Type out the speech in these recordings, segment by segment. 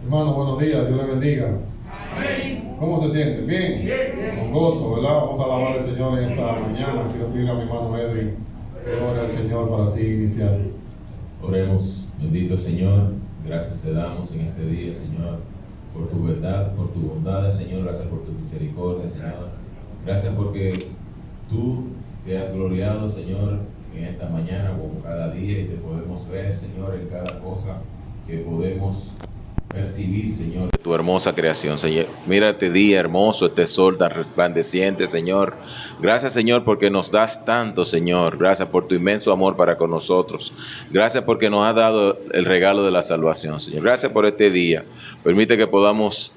Hermano, buenos días, Dios les bendiga. Amén. ¿Cómo se sienten? ¿Bien? Bien. Con gozo, ¿verdad? Vamos a alabar al Señor en esta mañana. Quiero pedir a mi hermano Edwin que ore al Señor para así iniciar. Oremos. Bendito Señor, gracias te damos en este día, Señor, por tu verdad, por tu bondad, Señor. Gracias por tu misericordia, Señor. Gracias porque tú te has gloriado, Señor, en esta mañana como cada día, y te podemos ver, Señor, en cada cosa que podemos percibir, Señor, de tu hermosa creación, Señor. Mira este día hermoso, este sol tan resplandeciente, Señor. Gracias, Señor, porque nos das tanto, Señor. Gracias por tu inmenso amor para con nosotros. Gracias porque nos has dado el regalo de la salvación, Señor. Gracias por este día. Permite que podamos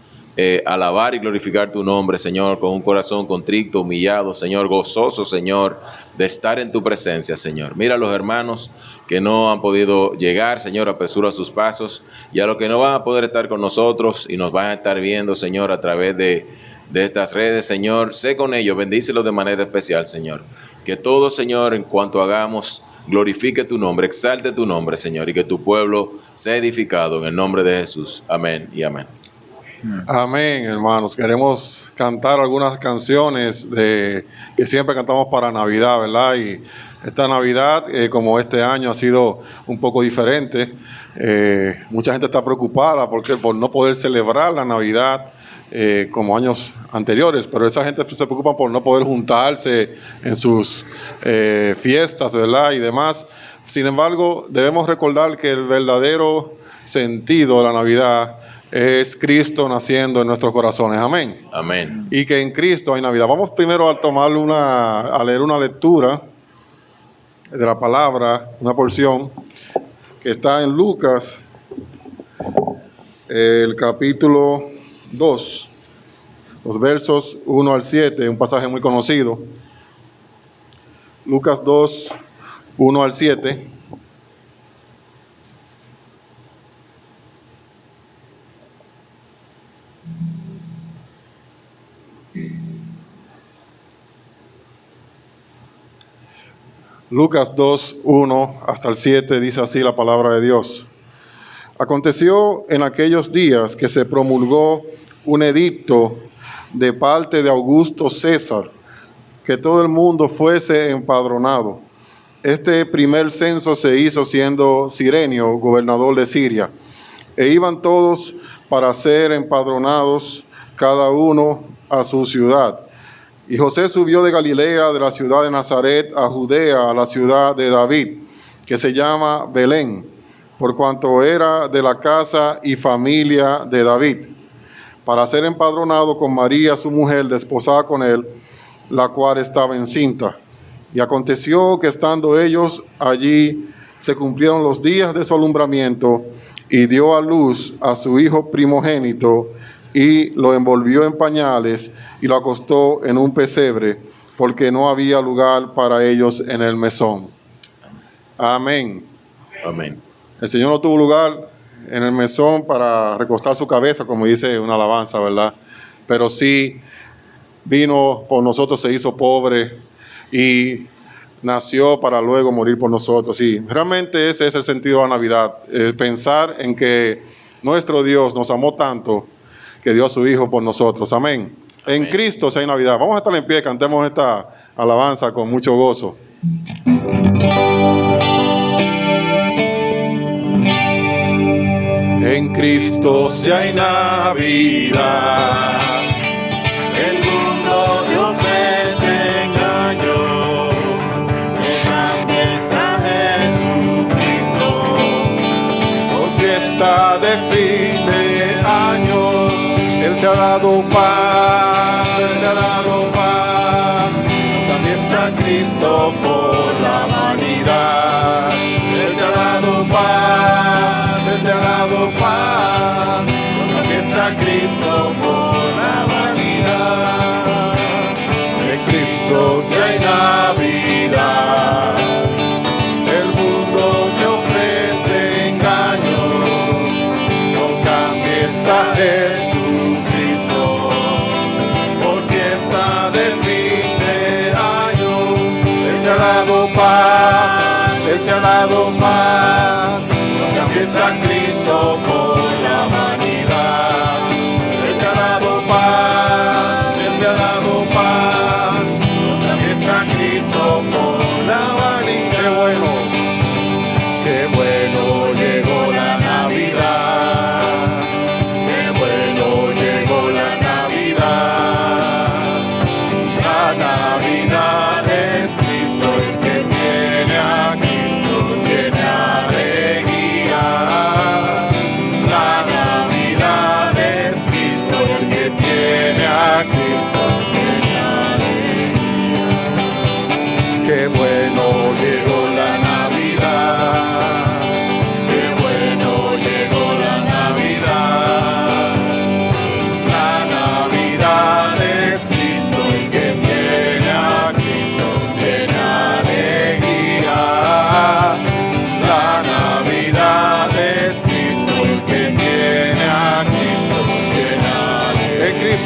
alabar y glorificar tu nombre, Señor, con un corazón contrito, humillado, Señor, gozoso, Señor, de estar en tu presencia, Señor. Mira a los hermanos que no han podido llegar, Señor, apresura sus pasos, y a los que no van a poder estar con nosotros y nos van a estar viendo, Señor, a través de estas redes, Señor, sé con ellos, bendícelos de manera especial, Señor. Que todo, Señor, en cuanto hagamos, glorifique tu nombre, exalte tu nombre, Señor, y que tu pueblo sea edificado en el nombre de Jesús. Amén y amén. Amén, hermanos. Queremos cantar algunas canciones que siempre cantamos para Navidad, ¿verdad? Y esta Navidad, como este año ha sido un poco diferente, mucha gente está preocupada por no poder celebrar la Navidad como años anteriores, pero esa gente se preocupa por no poder juntarse en sus fiestas, ¿verdad? Y demás. Sin embargo, debemos recordar que el verdadero sentido de la Navidad es Cristo naciendo en nuestros corazones. Amén. Amén. Y que en Cristo hay Navidad. Vamos primero a leer una lectura de la palabra, una porción que está en Lucas, el capítulo 2, los versos 1 al 7, un pasaje muy conocido. Lucas 2, 1 al 7. Lucas 2, 1 hasta el 7 dice así la palabra de Dios. Aconteció en aquellos días que se promulgó un edicto de parte de Augusto César, que todo el mundo fuese empadronado. Este primer censo se hizo siendo Cirenio gobernador de Siria, e iban todos para ser empadronados, cada uno a su ciudad. Y José subió de Galilea, de la ciudad de Nazaret, a Judea, a la ciudad de David, que se llama Belén, por cuanto era de la casa y familia de David, para ser empadronado con María, su mujer, desposada con él, la cual estaba encinta. Y aconteció que estando ellos allí, se cumplieron los días de su alumbramiento, y dio a luz a su hijo primogénito, y lo envolvió en pañales, y lo acostó en un pesebre, porque no había lugar para ellos en el mesón. Amén. Amén. El Señor no tuvo lugar en el mesón para recostar su cabeza, como dice una alabanza, ¿verdad? Pero sí vino por nosotros, se hizo pobre y nació para luego morir por nosotros. Y realmente ese es el sentido de la Navidad, pensar en que nuestro Dios nos amó tanto que dio a su Hijo por nosotros. Amén. En Cristo hay Navidad. Vamos a estar en pie, cantemos esta alabanza con mucho gozo. En Cristo si hay Navidad, el mundo te ofrece engaño, no cambies a Jesucristo. por fiesta de fin de año, Él te ha dado paz, Él te ha dado paz. No cambies a Cristo por la vanidad. Él te ha dado paz, Él te ha dado paz. No cambies a Cristo por la vanidad. En Cristo si hay Navidad, el mundo te ofrece engaño. No cambies a Jesucristo por fiesta de fin de año. Él te ha dado paz, Él te ha dado paz. No cambies a Cristo por la vanidad.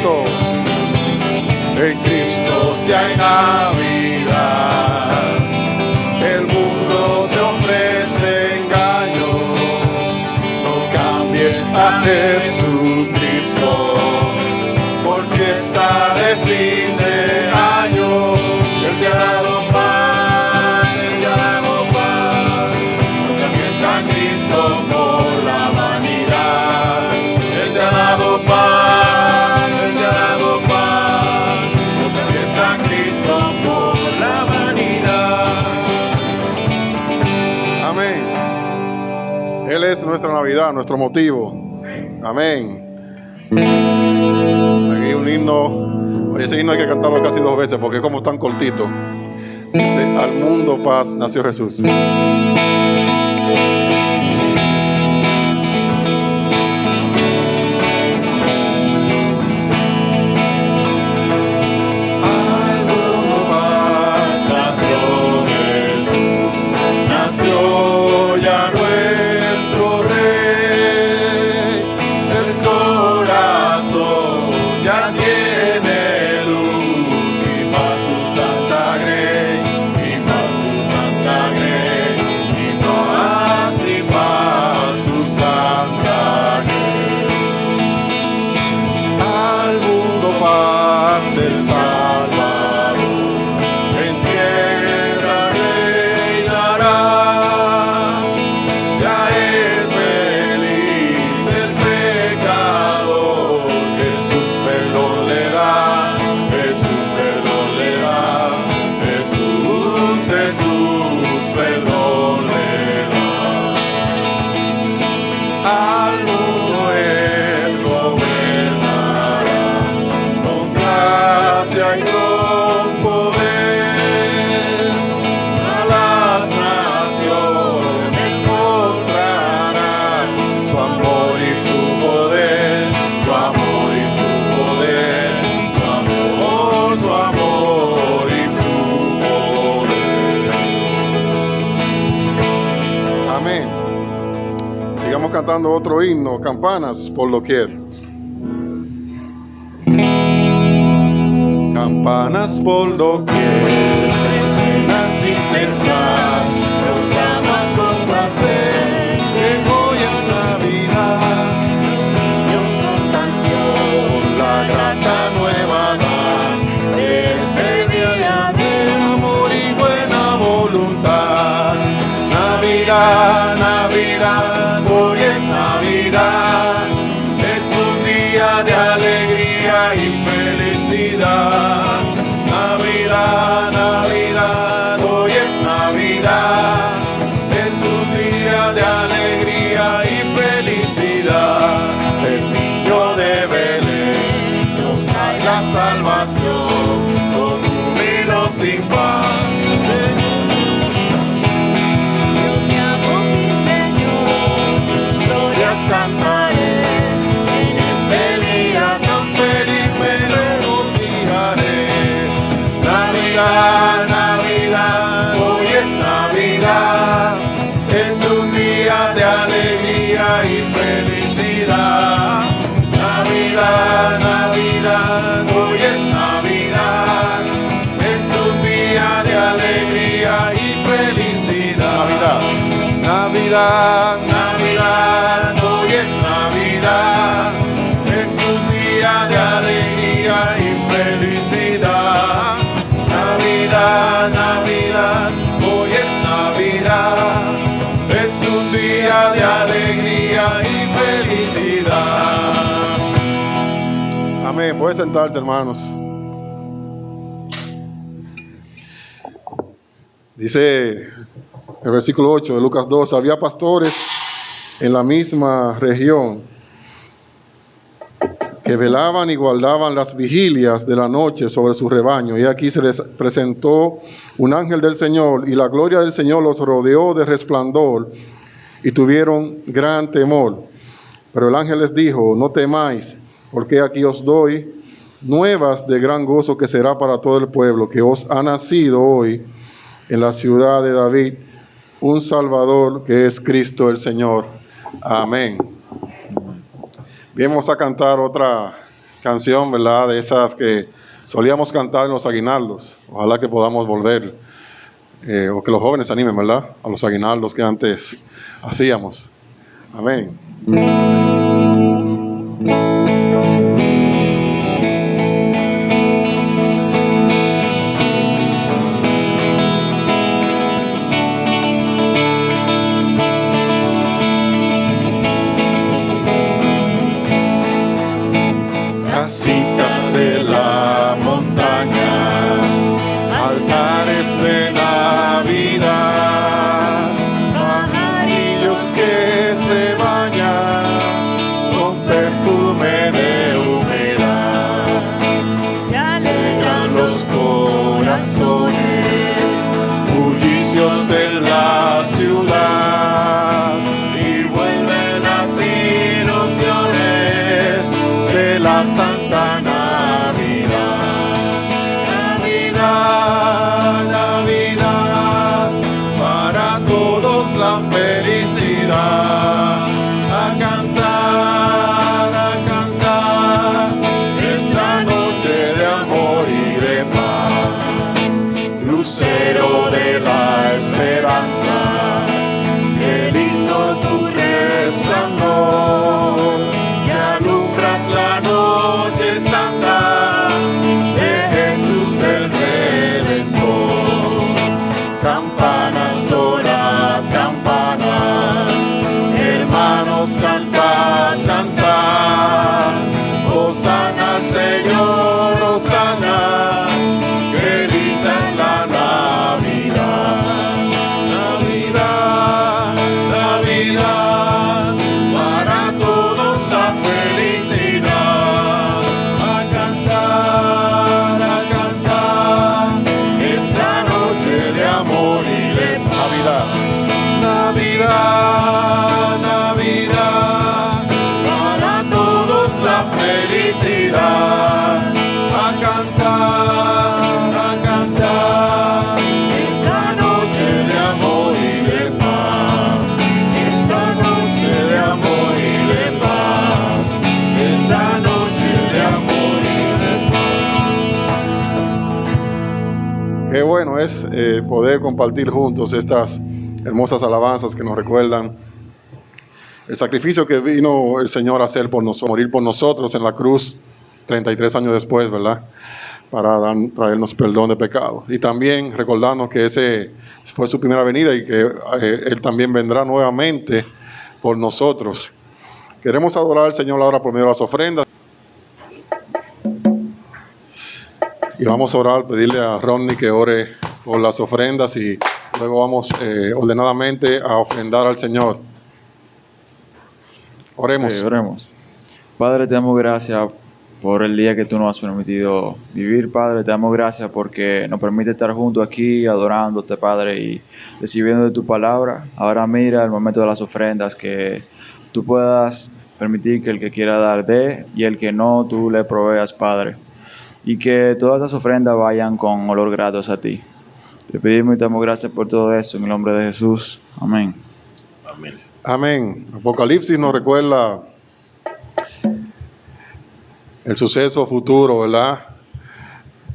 Cristo. En Cristo si hay Navidad. El mundo te ofrece engaño. No cambies a Jesucristo por fiesta de fin de año. Él te ha dado paz, Él te ha dado paz. No cambies a Cristo por la vanidad. Él te ha dado paz, Él te ha dado paz. No cambies a Cristo por la vanidad. Amén. Él es nuestra Navidad, nuestro motivo. Amén. Aquí hay un himno. Oye, ese himno hay que cantarlo casi 2 veces porque es como tan cortito. Dice, al mundo paz nació Jesús. Nació ya nuestro Rey, el corazón ya tiene luz, y más su santa grey, y más su santa grey, y más su santa grey. Al mundo paz el Salvador, en tierra reinará. Ya es feliz el pecador, Jesús perdón le da, Jesús perdón le da, Jesús, Jesús perdón le da. Al mundo Él gobernará, con gracia y con poder. A las naciones mostrará su amor y su poder, su amor y su poder, su amor y su poder. Amén. Sigamos cantando otro himno, campanas por doquier. Campanas por doquier resuenan sin cesar, proclaman con placer que hoy es Navidad. Los niños con canción la grata nueva dan, este día de amor y buena voluntad. Navidad, Navidad, hoy es Navidad, es un día de alegría y felicidad. Navidad, Navidad, hoy es Navidad, es un día de alegría y felicidad. El niño de Belén nos trae la salvación con un vino sin pan. Yo te amo, mi Señor, tus glorias cantaré, en este día tan feliz me regocijaré. Navidad, Navidad, hoy es Navidad, es un día de alegría y felicidad. Navidad, Navidad, hoy es Navidad, es un día de alegría y felicidad. Navidad, Navidad, hoy es Navidad, es un día de alegría y felicidad. Navidad, Navidad, hoy es Navidad, es un día de alegría y felicidad. Amén. Pueden sentarse, hermanos. Dice el versículo 8 de Lucas 2, había pastores en la misma región que velaban y guardaban las vigilias de la noche sobre su rebaño. Y aquí se les presentó un ángel del Señor, y la gloria del Señor los rodeó de resplandor, y tuvieron gran temor. Pero el ángel les dijo, no temáis, porque aquí os doy nuevas de gran gozo que será para todo el pueblo, que os ha nacido hoy en la ciudad de David un Salvador, que es Cristo el Señor. Amén. Bien, vamos a cantar otra canción, ¿verdad? De esas que solíamos cantar en los aguinaldos. Ojalá que podamos volver, o que los jóvenes se animen, ¿verdad? A los aguinaldos que antes hacíamos. Amén. Casitas de la montaña, altares de Navidad, pajarillos que se bañan con perfume de humedad. Se alegran los corazones, bullicios en la ciudad, y vuelven las ilusiones de la Santa Navidad. Navidad, Navidad, para todos la felicidad. A cantar, esta noche de amor y de paz. Lucero de la esperanza, qué lindo tu resplandor, que alumbras la noche santa de Jesús el Redentor. Campanas, sonad campanas, hermanos, cantad, cantad. Hosana al Señor, hosana, querida es la Navidad. Navidad, Navidad, para todos la felicidad. A cantar, esta noche de amor y de paz. Navidad, Navidad, para todos la felicidad. A cantar, esta noche de amor y de paz. Esta noche de amor y de paz. Esta noche de amor y de paz. Qué bueno es poder compartir juntos estas hermosas alabanzas que nos recuerdan el sacrificio que vino el Señor a hacer por nosotros, morir por nosotros en la cruz 33 años después, ¿verdad? Para traernos perdón de pecados. Y también recordarnos que ese fue su primera venida y que Él también vendrá nuevamente por nosotros. Queremos adorar al Señor ahora por medio de las ofrendas. Y vamos a orar, pedirle a Ronnie que ore por las ofrendas y luego vamos ordenadamente a ofrendar al Señor. Oremos. Oremos. Padre, te damos gracias por el día que tú nos has permitido vivir, Padre. Te damos gracias porque nos permite estar juntos aquí, adorándote, Padre, y recibiendo de tu palabra. Ahora mira el momento de las ofrendas, que tú puedas permitir que el que quiera dar dé, y el que no, tú le proveas, Padre. Y que todas las ofrendas vayan con olor gratos a ti. Te pedimos y te damos gracias por todo eso, en el nombre de Jesús. Amén. Amén. Amén. Apocalipsis nos recuerda el suceso futuro, ¿verdad?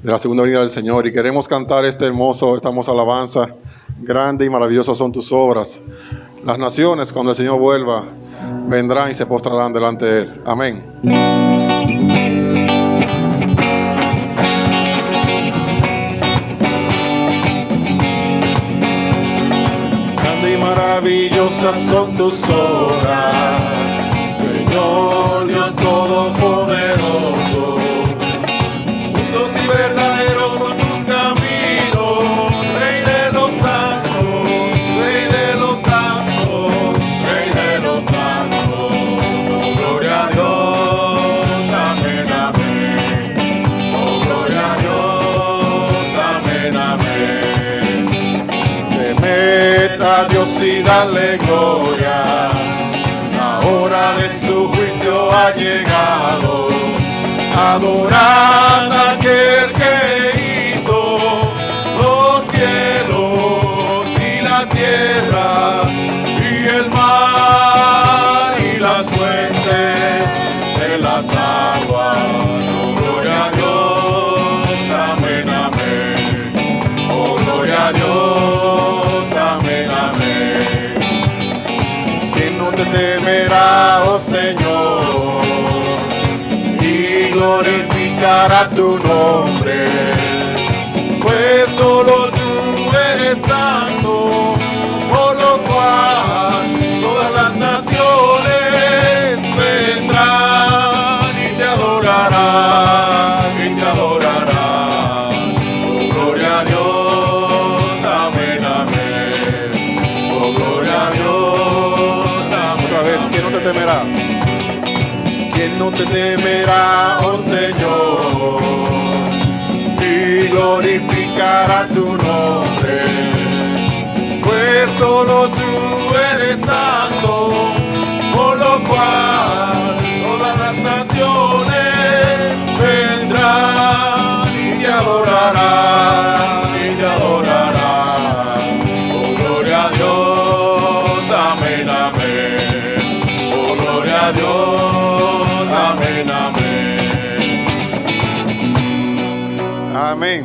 De la segunda venida del Señor. Y queremos cantar esta hermosa alabanza. Grande y maravillosa son tus obras. Las naciones, cuando el Señor vuelva, vendrán y se postrarán delante de Él. Amén. Maravillosas son tus obras, Señor Dios Todopoderoso. Justos y verdaderos son tus caminos, Rey de los santos, Rey de los santos, Rey de los santos. Oh, gloria a Dios, amén, amén. Oh, gloria a Dios, amén, amén. Temed a Dios y dale gloria, la hora de su juicio ha llegado. Adorad a aquel que hizo los cielos y la tierra y el mar y las fuentes de las aguas. te temerá, oh Señor, y glorificará tu nombre, pues solo tú eres santo, por lo cual todas las naciones vendrán y te adorarán, y te adorarán. Oh, gloria a Dios, amén, amén. Oh, gloria a Dios, amén. Otra vez, ¿quién no te temerá? ¿Quién no te temerá, oh Señor, y glorificará tu nombre? Pues solo tú eres santo, por lo cual todas las naciones vendrán y te adorarán, y te adorarán. Oh, gloria a Dios, amén, amén. Oh, gloria a Dios, amén, amén. Amén.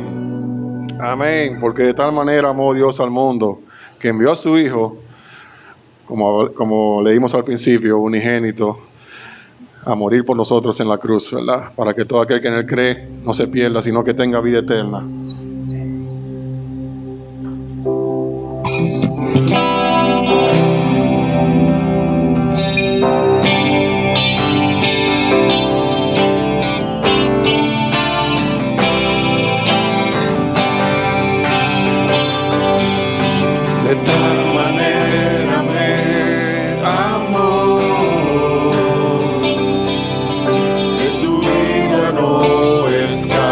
Amén. Porque de tal manera amó Dios al mundo, que envió a su Hijo, como leímos al principio, unigénito, a morir por nosotros en la cruz, ¿verdad? Para que todo aquel que en él cree no se pierda, sino que tenga vida eterna. De tal manera me amó, que su vida no escatimó.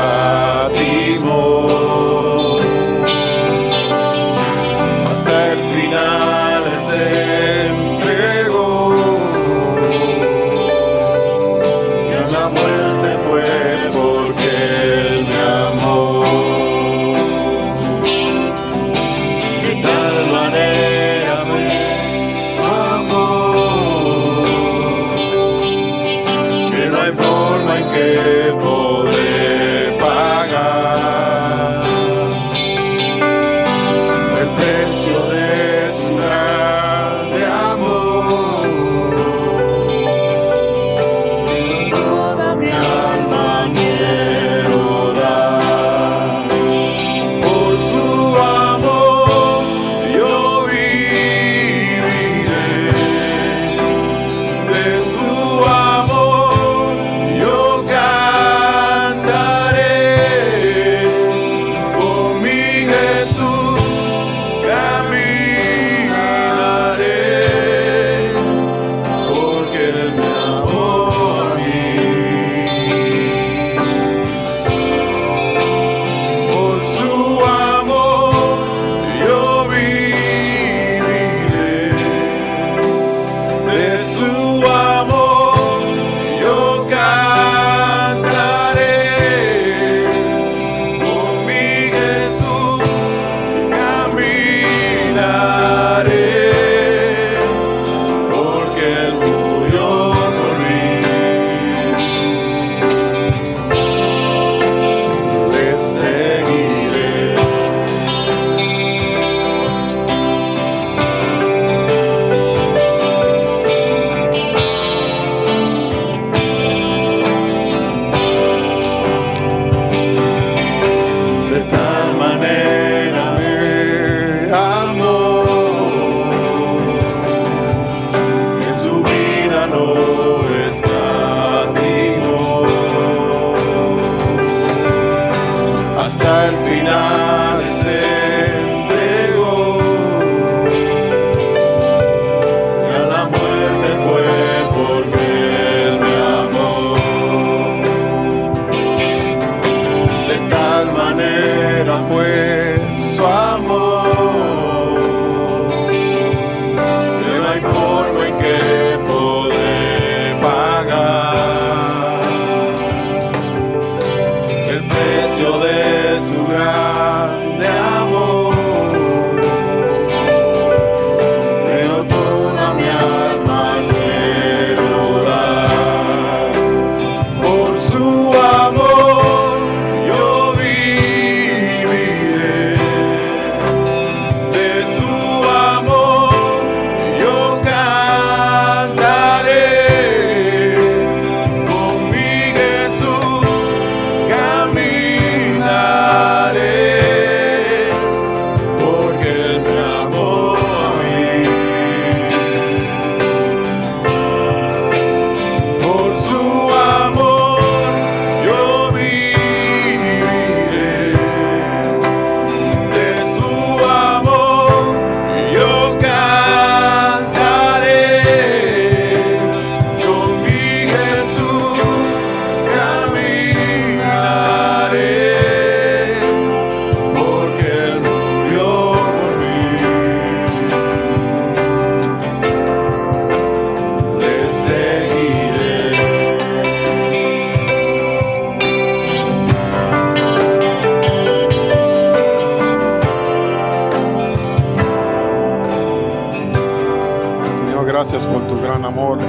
Señor, gracias por tu gran amor.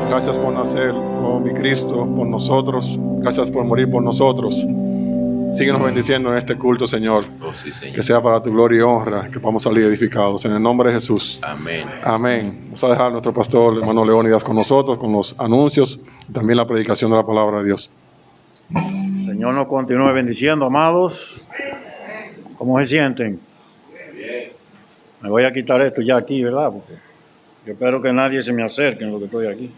Gracias por nacer, oh mi Cristo, por nosotros. Gracias por morir por nosotros. Síguenos bendiciendo en este culto, Señor. Oh, sí, Señor. Que sea para tu gloria y honra, que podamos salir edificados. En el nombre de Jesús. Amén. Amén. Vamos a dejar a nuestro pastor, hermano Leónidas, con nosotros, con los anuncios y también la predicación de la palabra de Dios. Señor nos continúe bendiciendo, amados. ¿Cómo se sienten? Me voy a quitar esto ya aquí, ¿verdad? Porque yo espero que nadie se me acerque en lo que estoy aquí.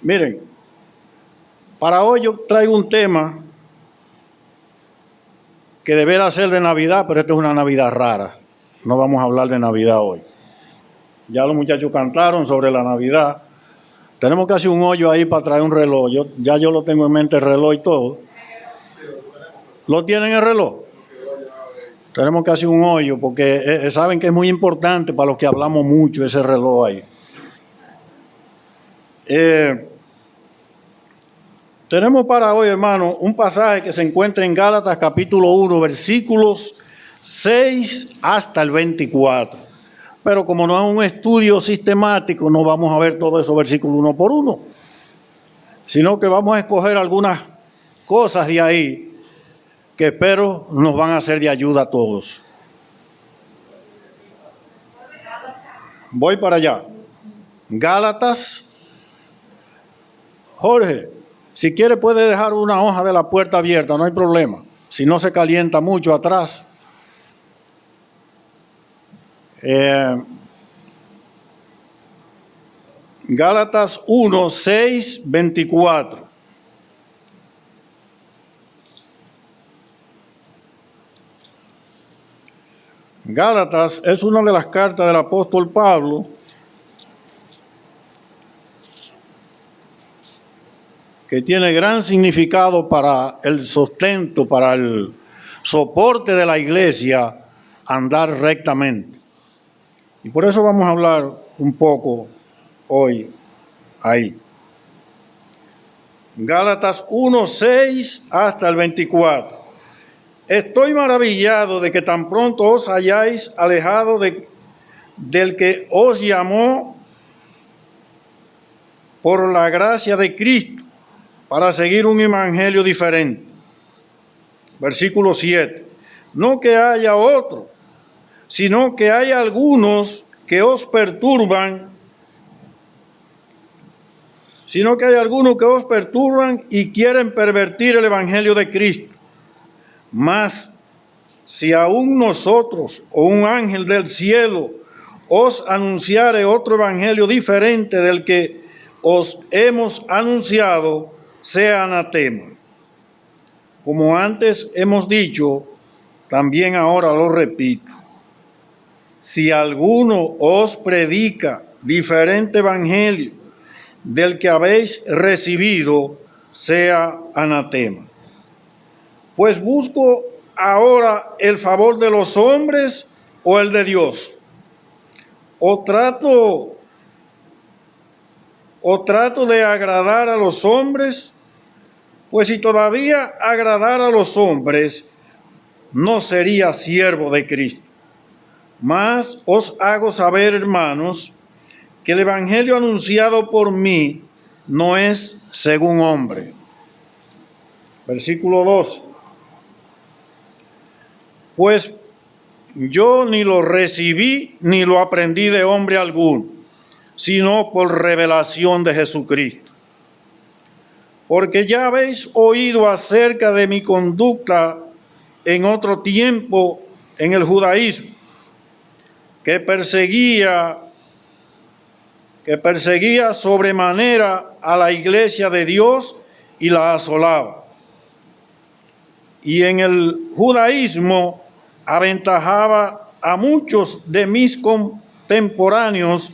Miren, para hoy yo traigo un tema que deberá ser de Navidad, pero esta es una Navidad rara. No vamos a hablar de Navidad hoy. Ya los muchachos cantaron sobre la Navidad. Tenemos casi un hoyo ahí para traer un reloj. Yo lo tengo en mente, el reloj y todo. ¿Lo tienen el reloj? Tenemos casi un hoyo porque saben que es muy importante para los que hablamos mucho ese reloj ahí. Tenemos para hoy, hermano, un pasaje que se encuentra en Gálatas capítulo 1, versículos 6 hasta el 24. Pero como no es un estudio sistemático, no vamos a ver todos esos versículos uno por uno, sino que vamos a escoger algunas cosas de ahí que espero nos van a ser de ayuda a todos. Voy para allá. Gálatas. Jorge, si quiere puede dejar una hoja de la puerta abierta, no hay problema. Si no se calienta mucho atrás. Gálatas 1, 6, 24. Gálatas es una de las cartas del apóstol Pablo que tiene gran significado para el sustento, para el soporte de la iglesia, andar rectamente. Y por eso vamos a hablar un poco hoy ahí. Gálatas 1, 6 hasta el 24. Estoy maravillado de que tan pronto os hayáis alejado del que os llamó por la gracia de Cristo para seguir un evangelio diferente. Versículo 7. No que haya otro, sino que hay algunos que os perturban, y quieren pervertir el evangelio de Cristo. Mas, si aún nosotros o un ángel del cielo os anunciare otro evangelio diferente del que os hemos anunciado, sea anatema. Como antes hemos dicho, también ahora lo repito. Si alguno os predica diferente evangelio del que habéis recibido, sea anatema. Pues busco ahora el favor de los hombres o el de Dios. O trato de agradar a los hombres, pues si todavía agradara a los hombres, no sería siervo de Cristo. Mas os hago saber, hermanos, que el evangelio anunciado por mí no es según hombre. Versículo 12. Pues yo ni lo recibí ni lo aprendí de hombre alguno, sino por revelación de Jesucristo. Porque ya habéis oído acerca de mi conducta en otro tiempo en el judaísmo, que perseguía sobremanera a la iglesia de Dios y la asolaba. Y en el judaísmo aventajaba a muchos de mis contemporáneos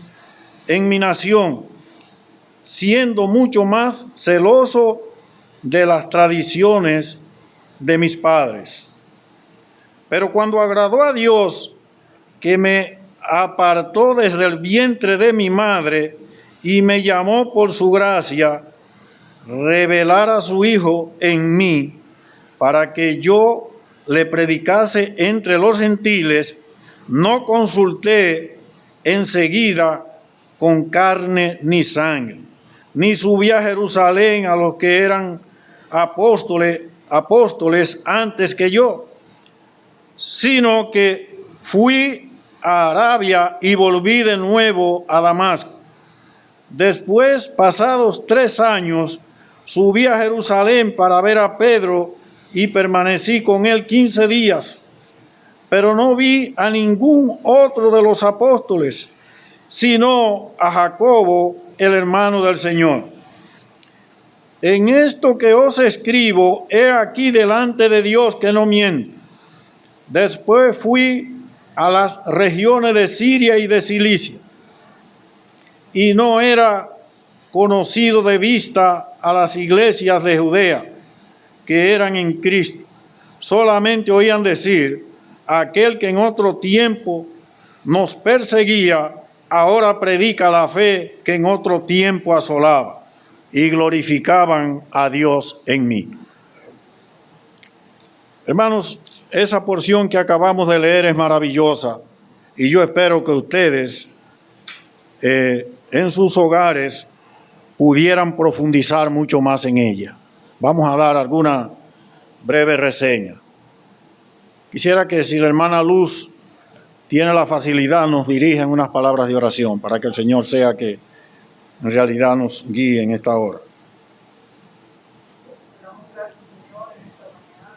en mi nación, siendo mucho más celoso de las tradiciones de mis padres. Pero cuando agradó a Dios, que me apartó desde el vientre de mi madre y me llamó por su gracia, revelar a su Hijo en mí, para que yo le predicase entre los gentiles, no consulté enseguida con carne ni sangre, ni subí a Jerusalén a los que eran apóstoles antes que yo, sino que fui a Arabia y volví de nuevo a Damasco. Después, pasados 3 años, subí a Jerusalén para ver a Pedro y permanecí con él 15 días, pero no vi a ningún otro de los apóstoles, sino a Jacobo, el hermano del Señor. En esto que os escribo, he aquí delante de Dios que no miente. Después fui a las regiones de Siria y de Cilicia, y no era conocido de vista a las iglesias de Judea que eran en Cristo. Solamente oían decir: aquel que en otro tiempo nos perseguía, ahora predica la fe que en otro tiempo asolaba, y glorificaban a Dios en mí. Hermanos, esa porción que acabamos de leer es maravillosa, y yo espero que ustedes en sus hogares pudieran profundizar mucho más en ella. Vamos a dar alguna breve reseña. Quisiera que, si la hermana Luz tiene la facilidad, nos dirija en unas palabras de oración para que el Señor sea que en realidad nos guíe en esta hora. Damos gracias, Señor, en esta mañana,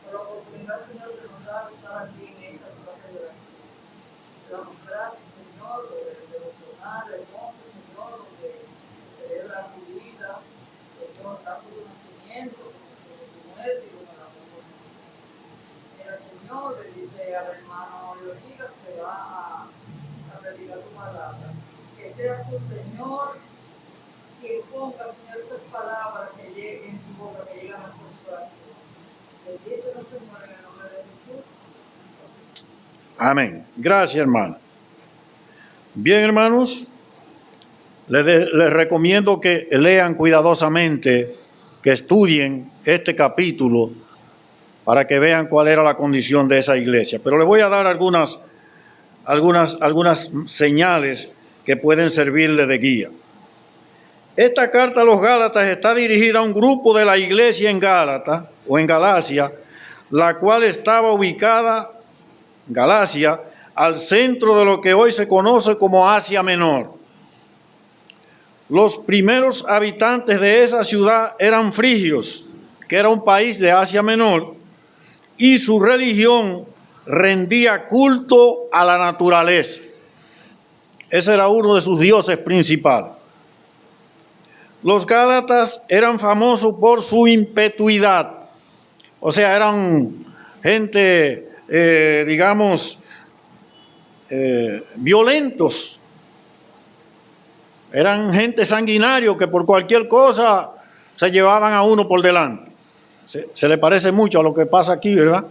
por la oportunidad, Señor, que nos da de estar aquí en esta clase de oración. Te damos gracias, Señor, por el devocional hermoso, Señor, donde se celebra tu vida, Señor, tanto tu nacimiento como tu muerte y como la muerte. El Señor le dice al hermano Leonidas que va a predicar tu palabra. Que seas tu Señor quien ponga, Señor, esas palabras que lleguen en su boca, que lleguen a nuestros corazones. Bendícenos, Señor, en el nombre de Jesús. Amén. Gracias, hermano. Bien, hermanos, les recomiendo que lean cuidadosamente, que estudien este capítulo para que vean cuál era la condición de esa iglesia. Pero les voy a dar algunas señales que pueden servirle de guía. Esta carta a los Gálatas está dirigida a un grupo de la iglesia en Gálata o en Galacia, la cual estaba ubicada, Galacia, al centro de lo que hoy se conoce como Asia Menor. Los primeros habitantes de esa ciudad eran frigios, que era un país de Asia Menor, y su religión rendía culto a la naturaleza. Ese era uno de sus dioses principales. Los gálatas eran famosos por su impetuidad, o sea, eran gente, violentos. Eran gente sanguinario que por cualquier cosa se llevaban a uno por delante. Se le parece mucho a lo que pasa aquí, ¿verdad?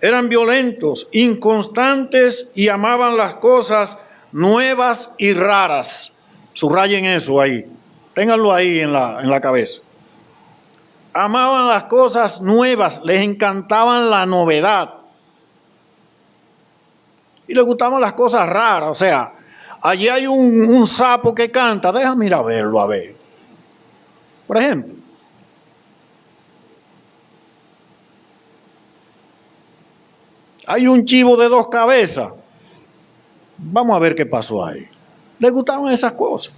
Eran violentos, inconstantes y amaban las cosas nuevas y raras. Subrayen eso ahí, ténganlo ahí en la cabeza. Amaban las cosas nuevas, les encantaban la novedad. Y les gustaban las cosas raras, o sea, allí hay un sapo que canta, déjame ir a verlo, a ver. Por ejemplo. Hay un chivo de 2 cabezas. Vamos a ver qué pasó ahí. Les gustaban esas cosas.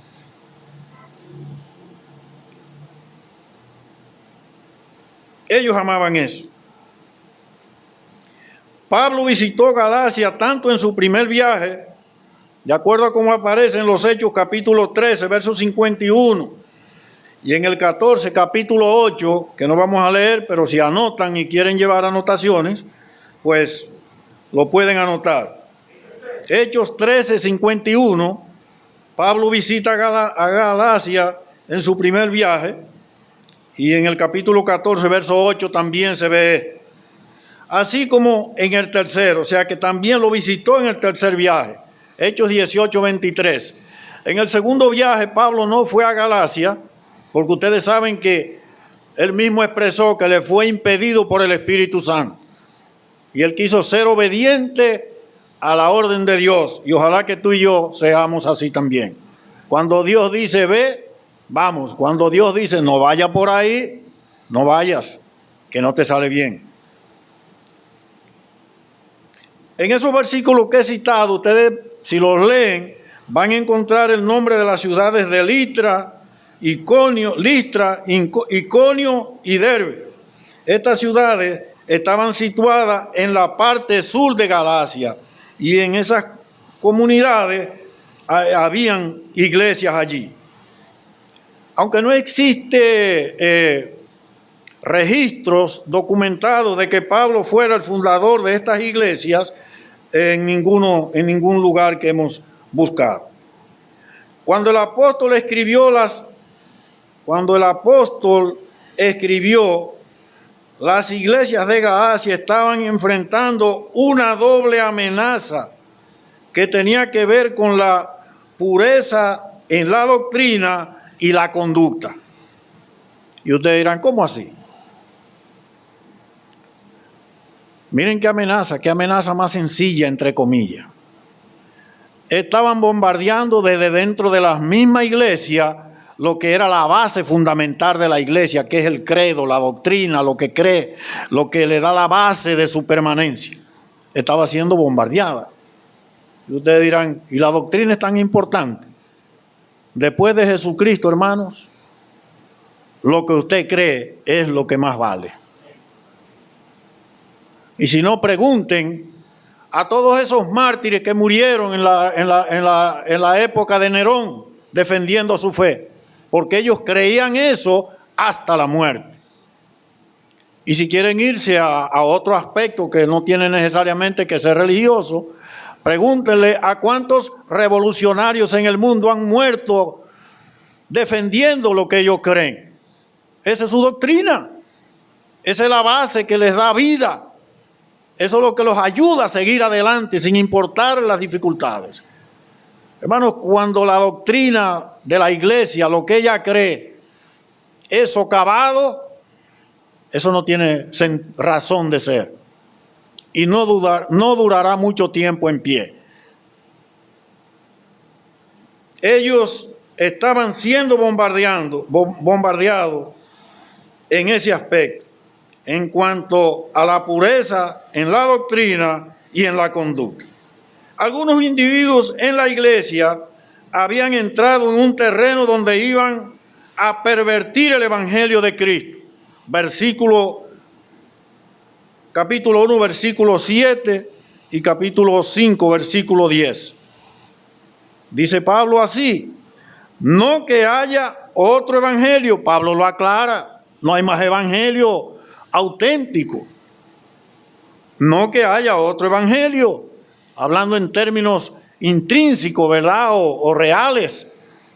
Ellos amaban eso. Pablo visitó Galacia tanto en su primer viaje, de acuerdo a cómo aparece en los Hechos capítulo 13, verso 51, y en el 14, capítulo 8, que no vamos a leer, pero si anotan y quieren llevar anotaciones, pues lo pueden anotar. Hechos 13, 51, Pablo visita a Galacia en su primer viaje, y en el capítulo 14, verso 8 también se ve esto. Así como en el tercero, o sea que también lo visitó en el tercer viaje, Hechos 18, 23. En el segundo viaje Pablo no fue a Galacia, porque ustedes saben que él mismo expresó que le fue impedido por el Espíritu Santo. Y él quiso ser obediente a la orden de Dios. Y ojalá que tú y yo seamos así también. Cuando Dios dice ve, vamos. Cuando Dios dice no vaya por ahí, no vayas, que no te sale bien. En esos versículos que he citado, ustedes si los leen, van a encontrar el nombre de las ciudades de Listra, Iconio y Derbe. Estas ciudades estaban situadas en la parte sur de Galacia y en esas comunidades habían iglesias allí. Aunque no existe registros documentados de que Pablo fuera el fundador de estas iglesias en ningún lugar que hemos buscado. Cuando el apóstol escribió, las iglesias de Galacia estaban enfrentando una doble amenaza que tenía que ver con la pureza en la doctrina y la conducta. Y ustedes dirán, ¿cómo así? Miren qué amenaza más sencilla, entre comillas. Estaban bombardeando desde dentro de las mismas iglesias lo que era la base fundamental de la iglesia, que es el credo, la doctrina, lo que cree, lo que le da la base de su permanencia. Estaba siendo bombardeada. Y ustedes dirán, ¿y la doctrina es tan importante? Después de Jesucristo, hermanos, lo que usted cree es lo que más vale. Y si no, pregunten a todos esos mártires que murieron en la época de Nerón defendiendo su fe, porque ellos creían eso hasta la muerte. Y si quieren irse a otro aspecto que no tiene necesariamente que ser religioso, pregúntenle a cuántos revolucionarios en el mundo han muerto defendiendo lo que ellos creen. Esa es su doctrina, esa es la base que les da vida. Eso es lo que los ayuda a seguir adelante sin importar las dificultades. Hermanos, cuando la doctrina de la iglesia, lo que ella cree, es socavado, eso no tiene razón de ser. Y no durará mucho tiempo en pie. Ellos estaban siendo bombardeados en ese aspecto, en cuanto a la pureza en la doctrina y en la conducta. Algunos individuos en la iglesia habían entrado en un terreno donde iban a pervertir el evangelio de Cristo. Capítulo 1, versículo 7 y capítulo 5, versículo 10. Dice Pablo así: no que haya otro evangelio. Pablo lo aclara, no hay más evangelio auténtico. No que haya otro evangelio, hablando en términos intrínsecos, ¿verdad? O reales,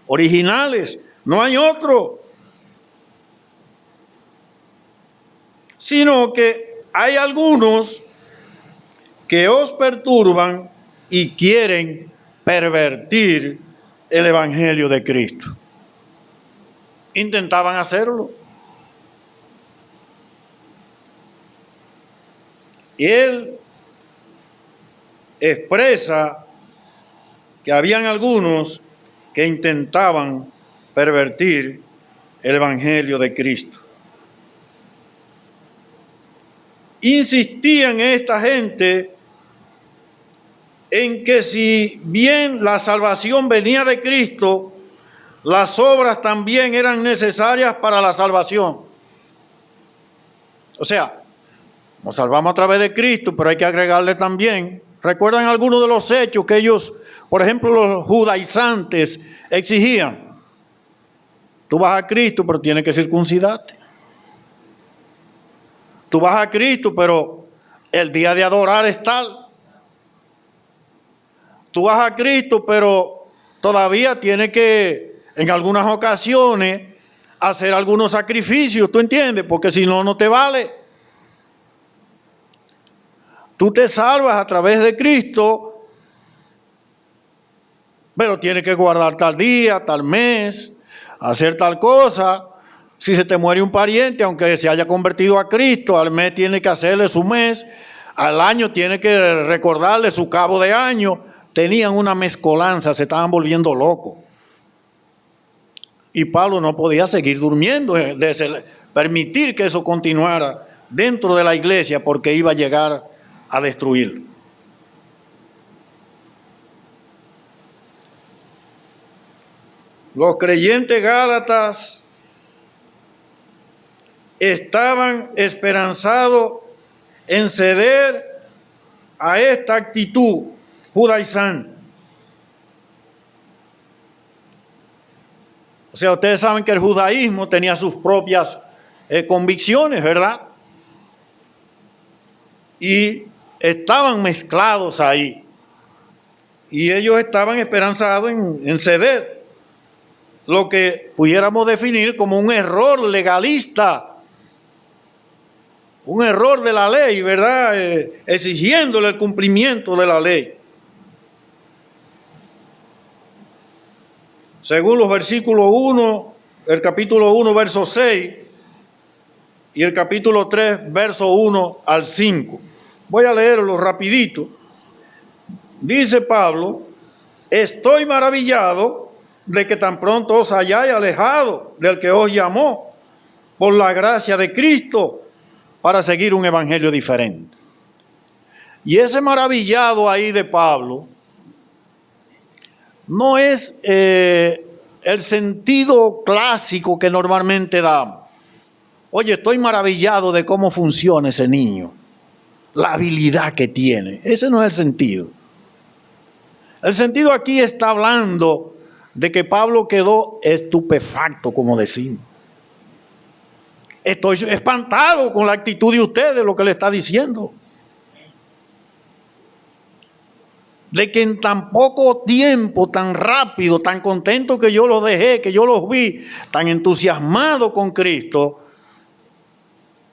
originales. No hay otro. Sino que hay algunos que os perturban y quieren pervertir el evangelio de Cristo. Intentaban hacerlo. Y él expresa que habían algunos que intentaban pervertir el evangelio de Cristo. Insistían esta gente en que si bien la salvación venía de Cristo, las obras también eran necesarias para la salvación. O sea, nos salvamos a través de Cristo, pero hay que agregarle también. ¿Recuerdan algunos de los hechos que ellos, por ejemplo, los judaizantes exigían? Tú vas a Cristo, pero tienes que circuncidarte. Tú vas a Cristo, pero el día de adorar es tal. Tú vas a Cristo, pero todavía tienes que, en algunas ocasiones, hacer algunos sacrificios, ¿tú entiendes? Porque si no, no te vale. Tú te salvas a través de Cristo, pero tienes que guardar tal día, tal mes, hacer tal cosa, Si se te muere un pariente, aunque se haya convertido a Cristo, al mes tiene que hacerle su mes, al año tiene que recordarle su cabo de año. Tenían una mezcolanza, se estaban volviendo locos. Y Pablo no podía seguir durmiendo, permitir que eso continuara dentro de la iglesia, porque iba a llegar a destruir. Los creyentes gálatas estaban esperanzados en ceder a esta actitud judaizante. O sea, ustedes saben que el judaísmo tenía sus propias convicciones, ¿verdad? Y estaban mezclados ahí. Y ellos estaban esperanzados en ceder lo que pudiéramos definir como un error legalista, un error de la ley, ¿verdad? Exigiéndole el cumplimiento de la ley. Según los versículos 1, el capítulo 1, verso 6, y el capítulo 3, verso 1 al 5. Voy a leerlo rapidito. Dice Pablo: estoy maravillado de que tan pronto os hayáis alejado del que os llamó por la gracia de Cristo para seguir un evangelio diferente. Y ese maravillado ahí de Pablo no es el sentido clásico que normalmente damos. Oye, estoy maravillado de cómo funciona ese niño, la habilidad que tiene. Ese no es el sentido. El sentido aquí está hablando de que Pablo quedó estupefacto, como decimos. Estoy espantado con la actitud de ustedes, lo que le está diciendo. De que en tan poco tiempo, tan rápido, tan contento que yo los dejé, que yo los vi, tan entusiasmados con Cristo,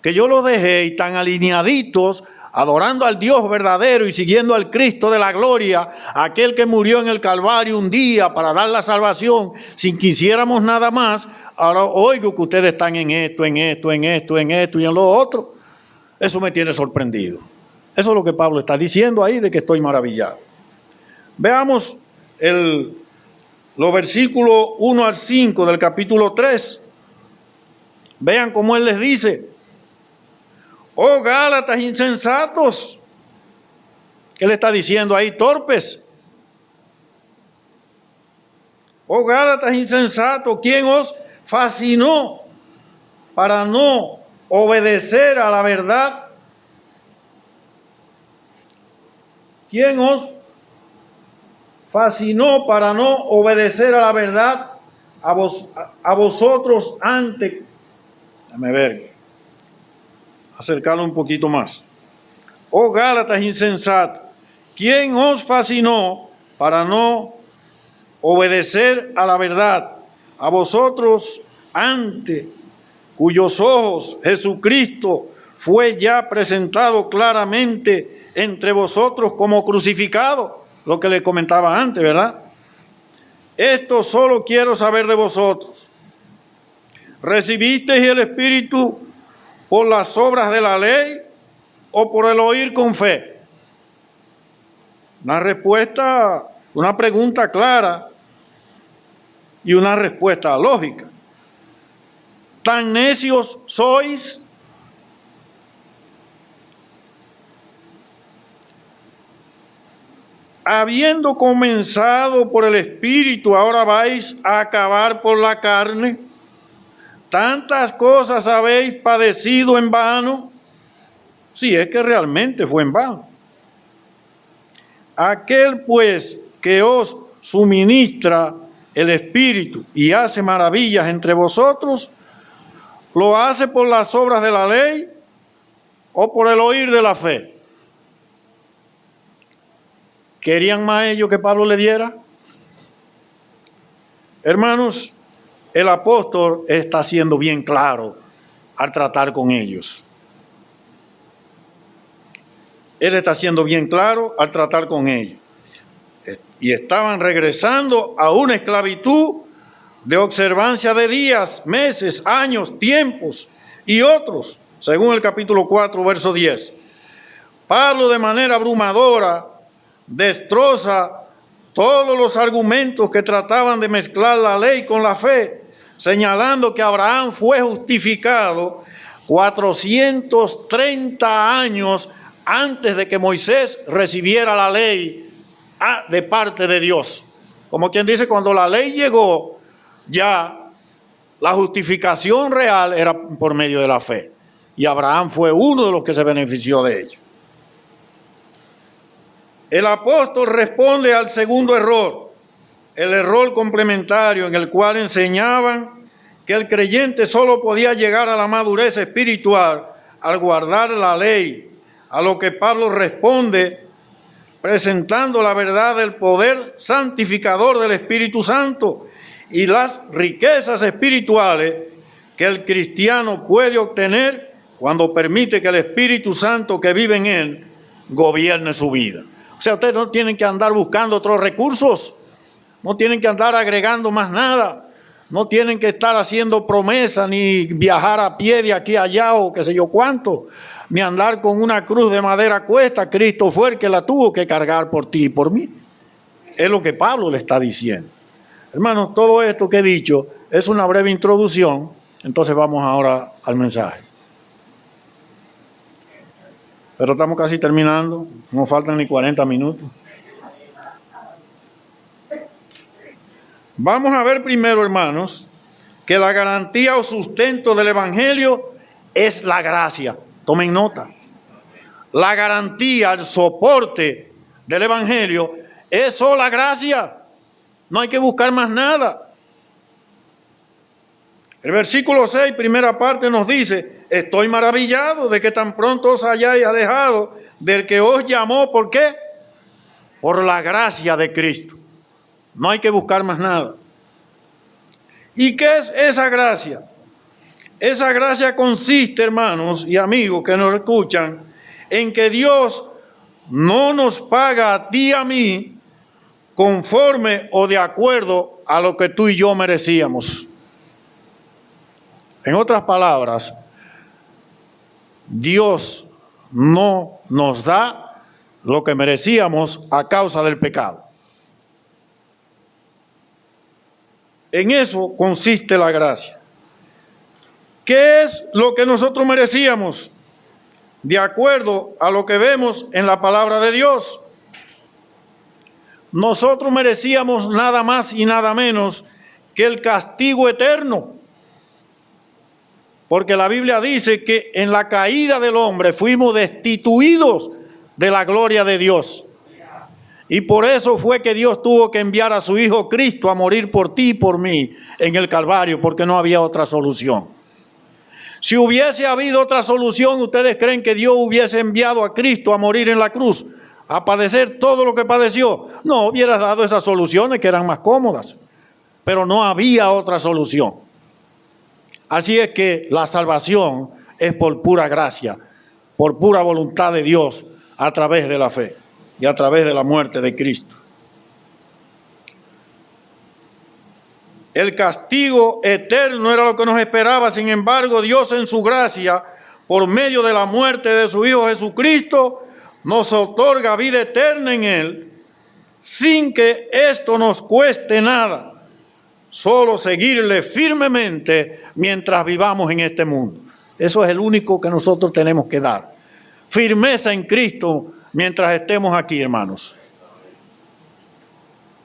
que yo los dejé y tan alineaditos, adorando al Dios verdadero y siguiendo al Cristo de la gloria, aquel que murió en el Calvario un día para dar la salvación sin que hiciéramos nada más. Ahora oigo que ustedes están en esto y en lo otro. Eso me tiene sorprendido. Eso es lo que Pablo está diciendo ahí, de que estoy maravillado. Veamos los versículos 1 al 5 del capítulo 3. Vean cómo él les dice: oh Gálatas insensatos. ¿Qué le está diciendo ahí? Torpes. Oh Gálatas insensatos, ¿quién os fascinó para no obedecer a la verdad? ¿Quién os fascinó para no obedecer a la verdad? A vosotros antes. Déjame ver. Acercarlo un poquito más. Oh Gálatas insensatos, ¿quién os fascinó para no obedecer a la verdad? A vosotros antes, cuyos ojos Jesucristo fue ya presentado claramente entre vosotros como crucificado. Lo que le comentaba antes, ¿verdad? Esto solo quiero saber de vosotros. ¿Recibisteis el Espíritu por las obras de la ley o por el oír con fe? Una respuesta, una pregunta clara y una respuesta lógica. ¿Tan necios sois? Habiendo comenzado por el Espíritu, ahora vais a acabar por la carne. ¿Tantas cosas habéis padecido en vano? Si es que realmente fue en vano. Aquel pues que os suministra el Espíritu y hace maravillas entre vosotros, ¿lo hace por las obras de la ley o por el oír de la fe? ¿Querían más ellos que Pablo le diera? Hermanos, el apóstol está siendo bien claro al tratar con ellos. Él está siendo bien claro al tratar con ellos. Y estaban regresando a una esclavitud de observancia de días, meses, años, tiempos y otros, según el capítulo 4, verso 10. Pablo de manera abrumadora destroza todos los argumentos que trataban de mezclar la ley con la fe, señalando que Abraham fue justificado 430 años antes de que Moisés recibiera la ley de parte de Dios. Como quien dice, cuando la ley llegó, ya la justificación real era por medio de la fe. Y Abraham fue uno de los que se benefició de ello. El apóstol responde al segundo error, el error complementario en el cual enseñaban que el creyente solo podía llegar a la madurez espiritual al guardar la ley, a lo que Pablo responde presentando la verdad del poder santificador del Espíritu Santo y las riquezas espirituales que el cristiano puede obtener cuando permite que el Espíritu Santo que vive en él gobierne su vida. O sea, ustedes no tienen que andar buscando otros recursos, no tienen que andar agregando más nada, no tienen que estar haciendo promesas, ni viajar a pie de aquí a allá o qué sé yo cuánto, ni andar con una cruz de madera a cuesta. Cristo fue el que la tuvo que cargar por ti y por mí. Es lo que Pablo le está diciendo. Hermanos, todo esto que he dicho es una breve introducción, entonces vamos ahora al mensaje. Pero estamos casi terminando, no faltan ni 40 minutos. Vamos a ver primero, hermanos, que la garantía o sustento del Evangelio es la gracia. Tomen nota. La garantía, el soporte del Evangelio es sola gracia. No hay que buscar más nada. El versículo 6, primera parte, nos dice: estoy maravillado de que tan pronto os hayáis alejado del que os llamó. ¿Por qué? Por la gracia de Cristo. No hay que buscar más nada. ¿Y qué es esa gracia? Esa gracia consiste, hermanos y amigos que nos escuchan, en que Dios no nos paga a ti y a mí conforme o de acuerdo a lo que tú y yo merecíamos. En otras palabras, Dios no nos da lo que merecíamos a causa del pecado. En eso consiste la gracia. ¿Qué es lo que nosotros merecíamos? De acuerdo a lo que vemos en la palabra de Dios. Nosotros merecíamos nada más y nada menos que el castigo eterno. Porque la Biblia dice que en la caída del hombre fuimos destituidos de la gloria de Dios. Y por eso fue que Dios tuvo que enviar a su Hijo Cristo a morir por ti y por mí en el Calvario, porque no había otra solución. Si hubiese habido otra solución, ¿ustedes creen que Dios hubiese enviado a Cristo a morir en la cruz, a padecer todo lo que padeció? No, hubiera dado esas soluciones que eran más cómodas, pero no había otra solución. Así es que la salvación es por pura gracia, por pura voluntad de Dios, a través de la fe y a través de la muerte de Cristo. El castigo eterno era lo que nos esperaba. Sin embargo, Dios en su gracia, por medio de la muerte de su Hijo Jesucristo, nos otorga vida eterna en Él, sin que esto nos cueste nada. Solo seguirle firmemente mientras vivamos en este mundo. Eso es el único que nosotros tenemos que dar. Firmeza en Cristo mientras estemos aquí, hermanos.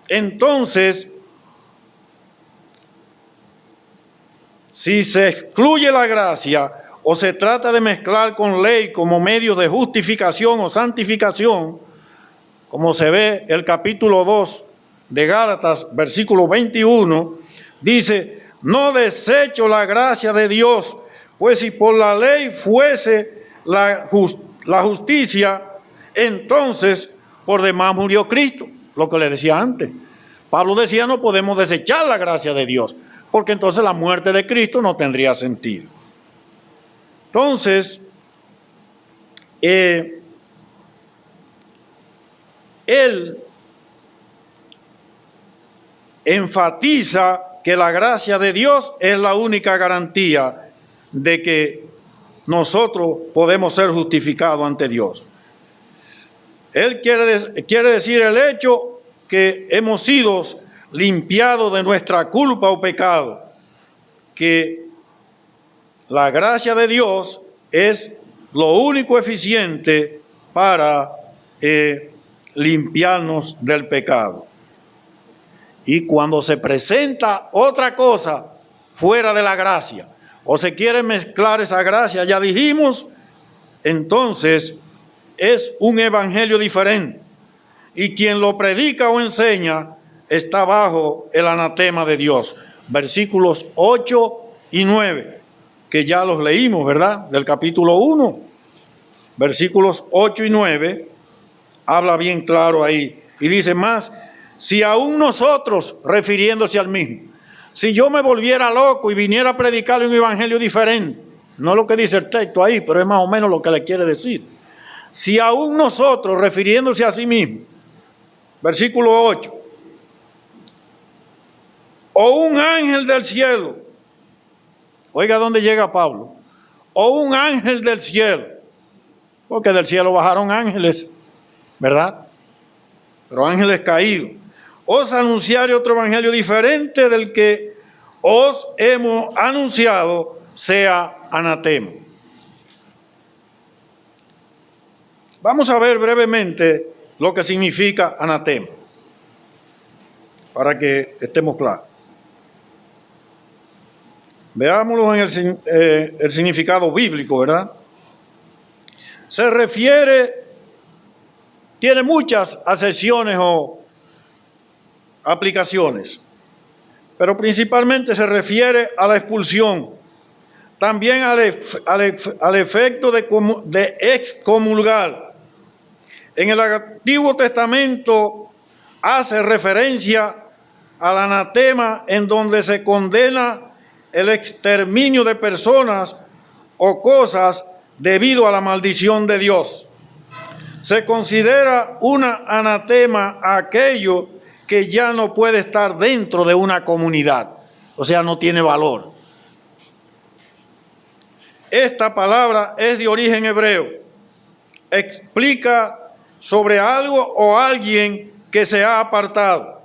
Entonces, si se excluye la gracia o se trata de mezclar con ley como medio de justificación o santificación, como se ve el capítulo 2 de Gálatas, versículo 21, dice: no desecho la gracia de Dios, pues si por la ley fuese la justicia, entonces por demás murió Cristo. Lo que le decía antes. Pablo decía: no podemos desechar la gracia de Dios, porque entonces la muerte de Cristo no tendría sentido. Entonces, él enfatiza que la gracia de Dios es la única garantía de que nosotros podemos ser justificados ante Dios. Él quiere decir el hecho que hemos sido limpiados de nuestra culpa o pecado, que la gracia de Dios es lo único eficiente para limpiarnos del pecado. Y cuando se presenta otra cosa fuera de la gracia, o se quiere mezclar esa gracia, ya dijimos, entonces es un evangelio diferente. Y quien lo predica o enseña está bajo el anatema de Dios. Versículos 8 y 9, que ya los leímos, ¿verdad? Del capítulo 1. Versículos 8 y 9, habla bien claro ahí. Y dice más, si aún nosotros, refiriéndose al mismo, si yo me volviera loco y viniera a predicarle un evangelio diferente, no lo que dice el texto ahí, pero es más o menos lo que le quiere decir. Si aún nosotros, refiriéndose a sí mismo, versículo 8, o un ángel del cielo, oiga dónde llega Pablo, o un ángel del cielo, porque del cielo bajaron ángeles, ¿verdad? Pero ángeles caídos. Os anunciaré otro evangelio diferente del que os hemos anunciado, sea anatema. Vamos a ver brevemente lo que significa anatema, para que estemos claros. Veámoslo en el significado bíblico, ¿verdad? Se refiere, tiene muchas acepciones o aplicaciones, pero principalmente se refiere a la expulsión, también al efecto de excomulgar. En el Antiguo Testamento hace referencia al anatema, en donde se condena el exterminio de personas o cosas debido a la maldición de Dios. Se considera una anatema aquello que ya no puede estar dentro de una comunidad, o sea, no tiene valor. Esta palabra es de origen hebreo, explica sobre algo o alguien que se ha apartado,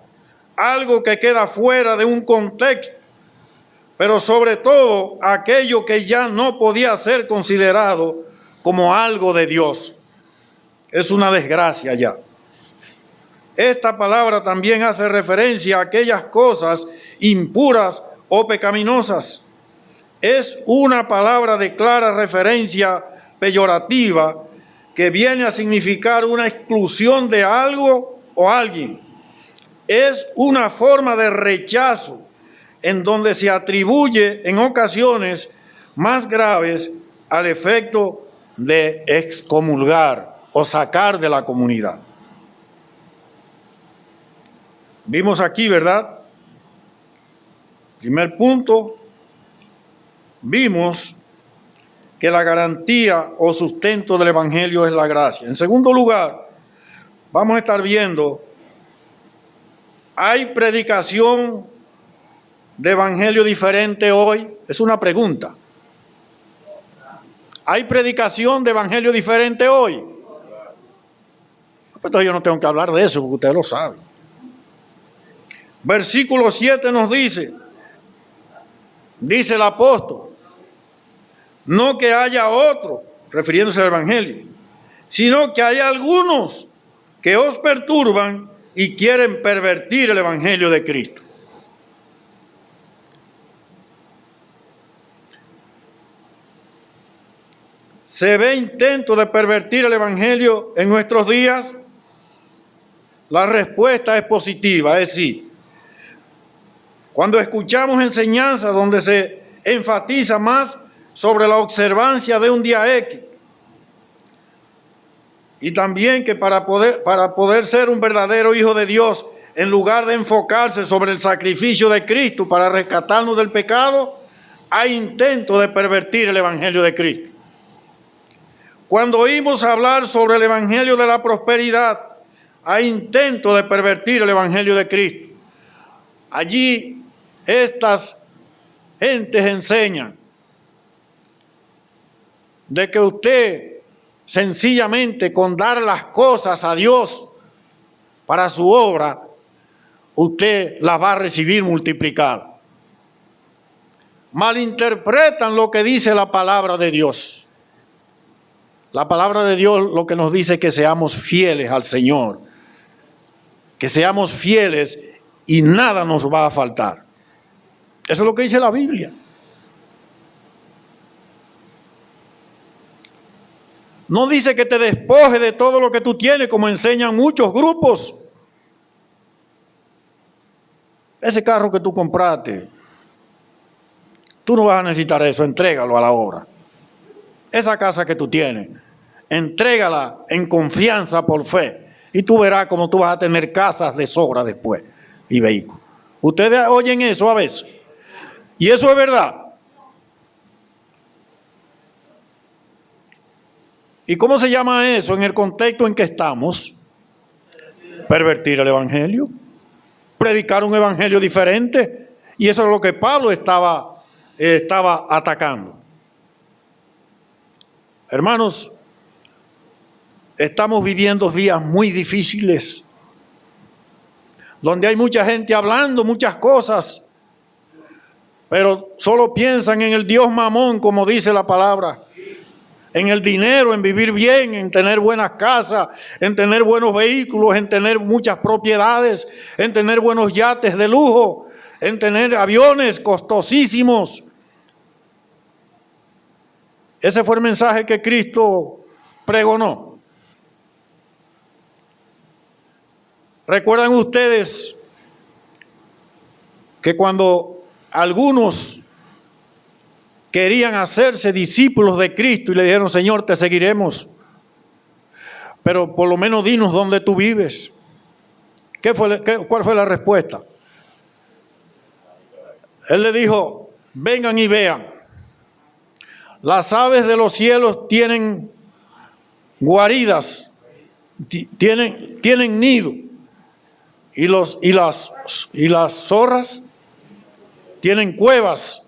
algo que queda fuera de un contexto, pero sobre todo aquello que ya no podía ser considerado como algo de Dios. Es una desgracia ya. Esta palabra también hace referencia a aquellas cosas impuras o pecaminosas. Es una palabra de clara referencia peyorativa que viene a significar una exclusión de algo o alguien. Es una forma de rechazo en donde se atribuye en ocasiones más graves al efecto de excomulgar o sacar de la comunidad. Vimos aquí, ¿verdad? Primer punto, vimos que la garantía o sustento del evangelio es la gracia. En segundo lugar, vamos a estar viendo, ¿hay predicación de evangelio diferente hoy? Es una pregunta. ¿Hay predicación de evangelio diferente hoy? Pues entonces yo no tengo que hablar de eso, porque ustedes lo saben. Versículo 7 nos dice el apóstol, no que haya otro, refiriéndose al evangelio, sino que hay algunos que os perturban y quieren pervertir el evangelio de Cristo. ¿Se ve intento de pervertir el evangelio en nuestros días? La respuesta es positiva, es sí. Cuando escuchamos enseñanzas donde se enfatiza más sobre la observancia de un día X, y también que para poder ser un verdadero hijo de Dios, en lugar de enfocarse sobre el sacrificio de Cristo para rescatarnos del pecado, hay intento de pervertir el evangelio de Cristo. Cuando oímos hablar sobre el evangelio de la prosperidad, hay intento de pervertir el evangelio de Cristo. Allí estas gentes enseñan de que usted sencillamente con dar las cosas a Dios para su obra, usted las va a recibir multiplicadas. Malinterpretan lo que dice la palabra de Dios. La palabra de Dios lo que nos dice es que seamos fieles al Señor, que seamos fieles y nada nos va a faltar. Eso es lo que dice la Biblia. No dice que te despojes de todo lo que tú tienes, como enseñan muchos grupos. Ese carro que tú compraste, tú no vas a necesitar eso, entrégalo a la obra. Esa casa que tú tienes, entrégala en confianza por fe. Y tú verás cómo tú vas a tener casas de sobra después y vehículos. Ustedes oyen eso a veces. Y eso es verdad. ¿Y cómo se llama eso en el contexto en que estamos? Pervertir el evangelio. Predicar un evangelio diferente. Y eso es lo que Pablo estaba atacando. Hermanos, estamos viviendo días muy difíciles, donde hay mucha gente hablando muchas cosas, pero solo piensan en el Dios mamón, como dice la palabra, en el dinero, en vivir bien, en tener buenas casas, en tener buenos vehículos, en tener muchas propiedades, en tener buenos yates de lujo, en tener aviones costosísimos. Ese fue el mensaje que Cristo pregonó. ¿Recuerdan ustedes que cuando algunos querían hacerse discípulos de Cristo y le dijeron, Señor, te seguiremos, pero por lo menos dinos dónde tú vives? ¿Cuál fue la respuesta? Él le dijo, vengan y vean. Las aves de los cielos tienen guaridas, tienen nido, y las zorras tienen cuevas,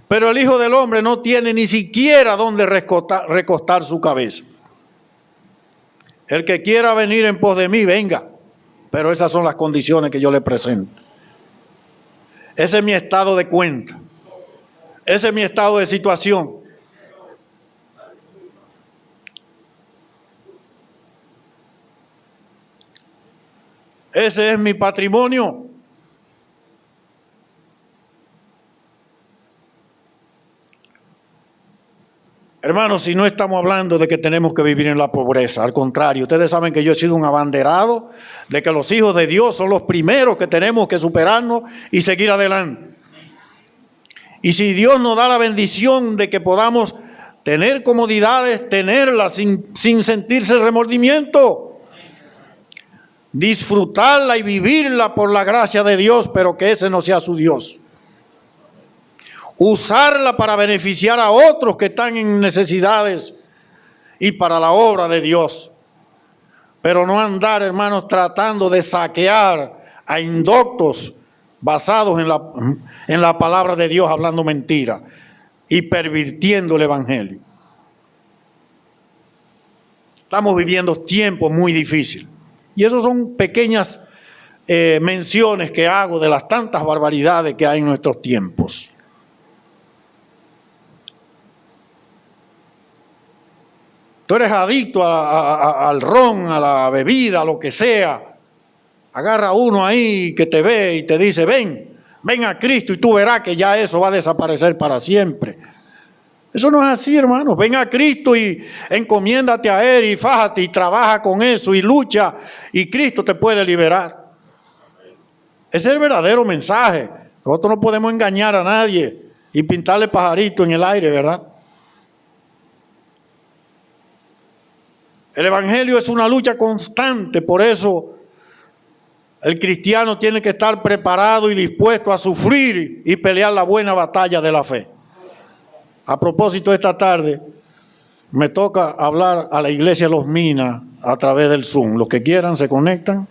pero el Hijo del Hombre no tiene ni siquiera donde recostar su cabeza. El que quiera venir en pos de mí, venga, pero esas son las condiciones que yo le presento. Ese es mi estado de cuenta. Ese es mi estado de situación. Ese es mi patrimonio. Hermanos, si no estamos hablando de que tenemos que vivir en la pobreza, al contrario, ustedes saben que yo he sido un abanderado de que los hijos de Dios son los primeros que tenemos que superarnos y seguir adelante. Y si Dios nos da la bendición de que podamos tener comodidades, tenerlas sin sentirse remordimiento, disfrutarla y vivirla por la gracia de Dios, pero que ese no sea su Dios. Usarla para beneficiar a otros que están en necesidades y para la obra de Dios. Pero no andar, hermanos, tratando de saquear a indoctos basados en la palabra de Dios, hablando mentira y pervirtiendo el evangelio. Estamos viviendo tiempos muy difíciles. Y esas son pequeñas menciones que hago de las tantas barbaridades que hay en nuestros tiempos. Tú eres adicto al ron, a la bebida, a lo que sea. Agarra uno ahí que te ve y te dice, ven a Cristo y tú verás que ya eso va a desaparecer para siempre. Eso no es así, hermano. Ven a Cristo y encomiéndate a Él y fájate y trabaja con eso y lucha y Cristo te puede liberar. Ese es el verdadero mensaje. Nosotros no podemos engañar a nadie y pintarle pajarito en el aire, ¿verdad? El evangelio es una lucha constante, por eso el cristiano tiene que estar preparado y dispuesto a sufrir y pelear la buena batalla de la fe. A propósito, esta tarde me toca hablar a la iglesia Los Minas a través del Zoom. Los que quieran se conectan,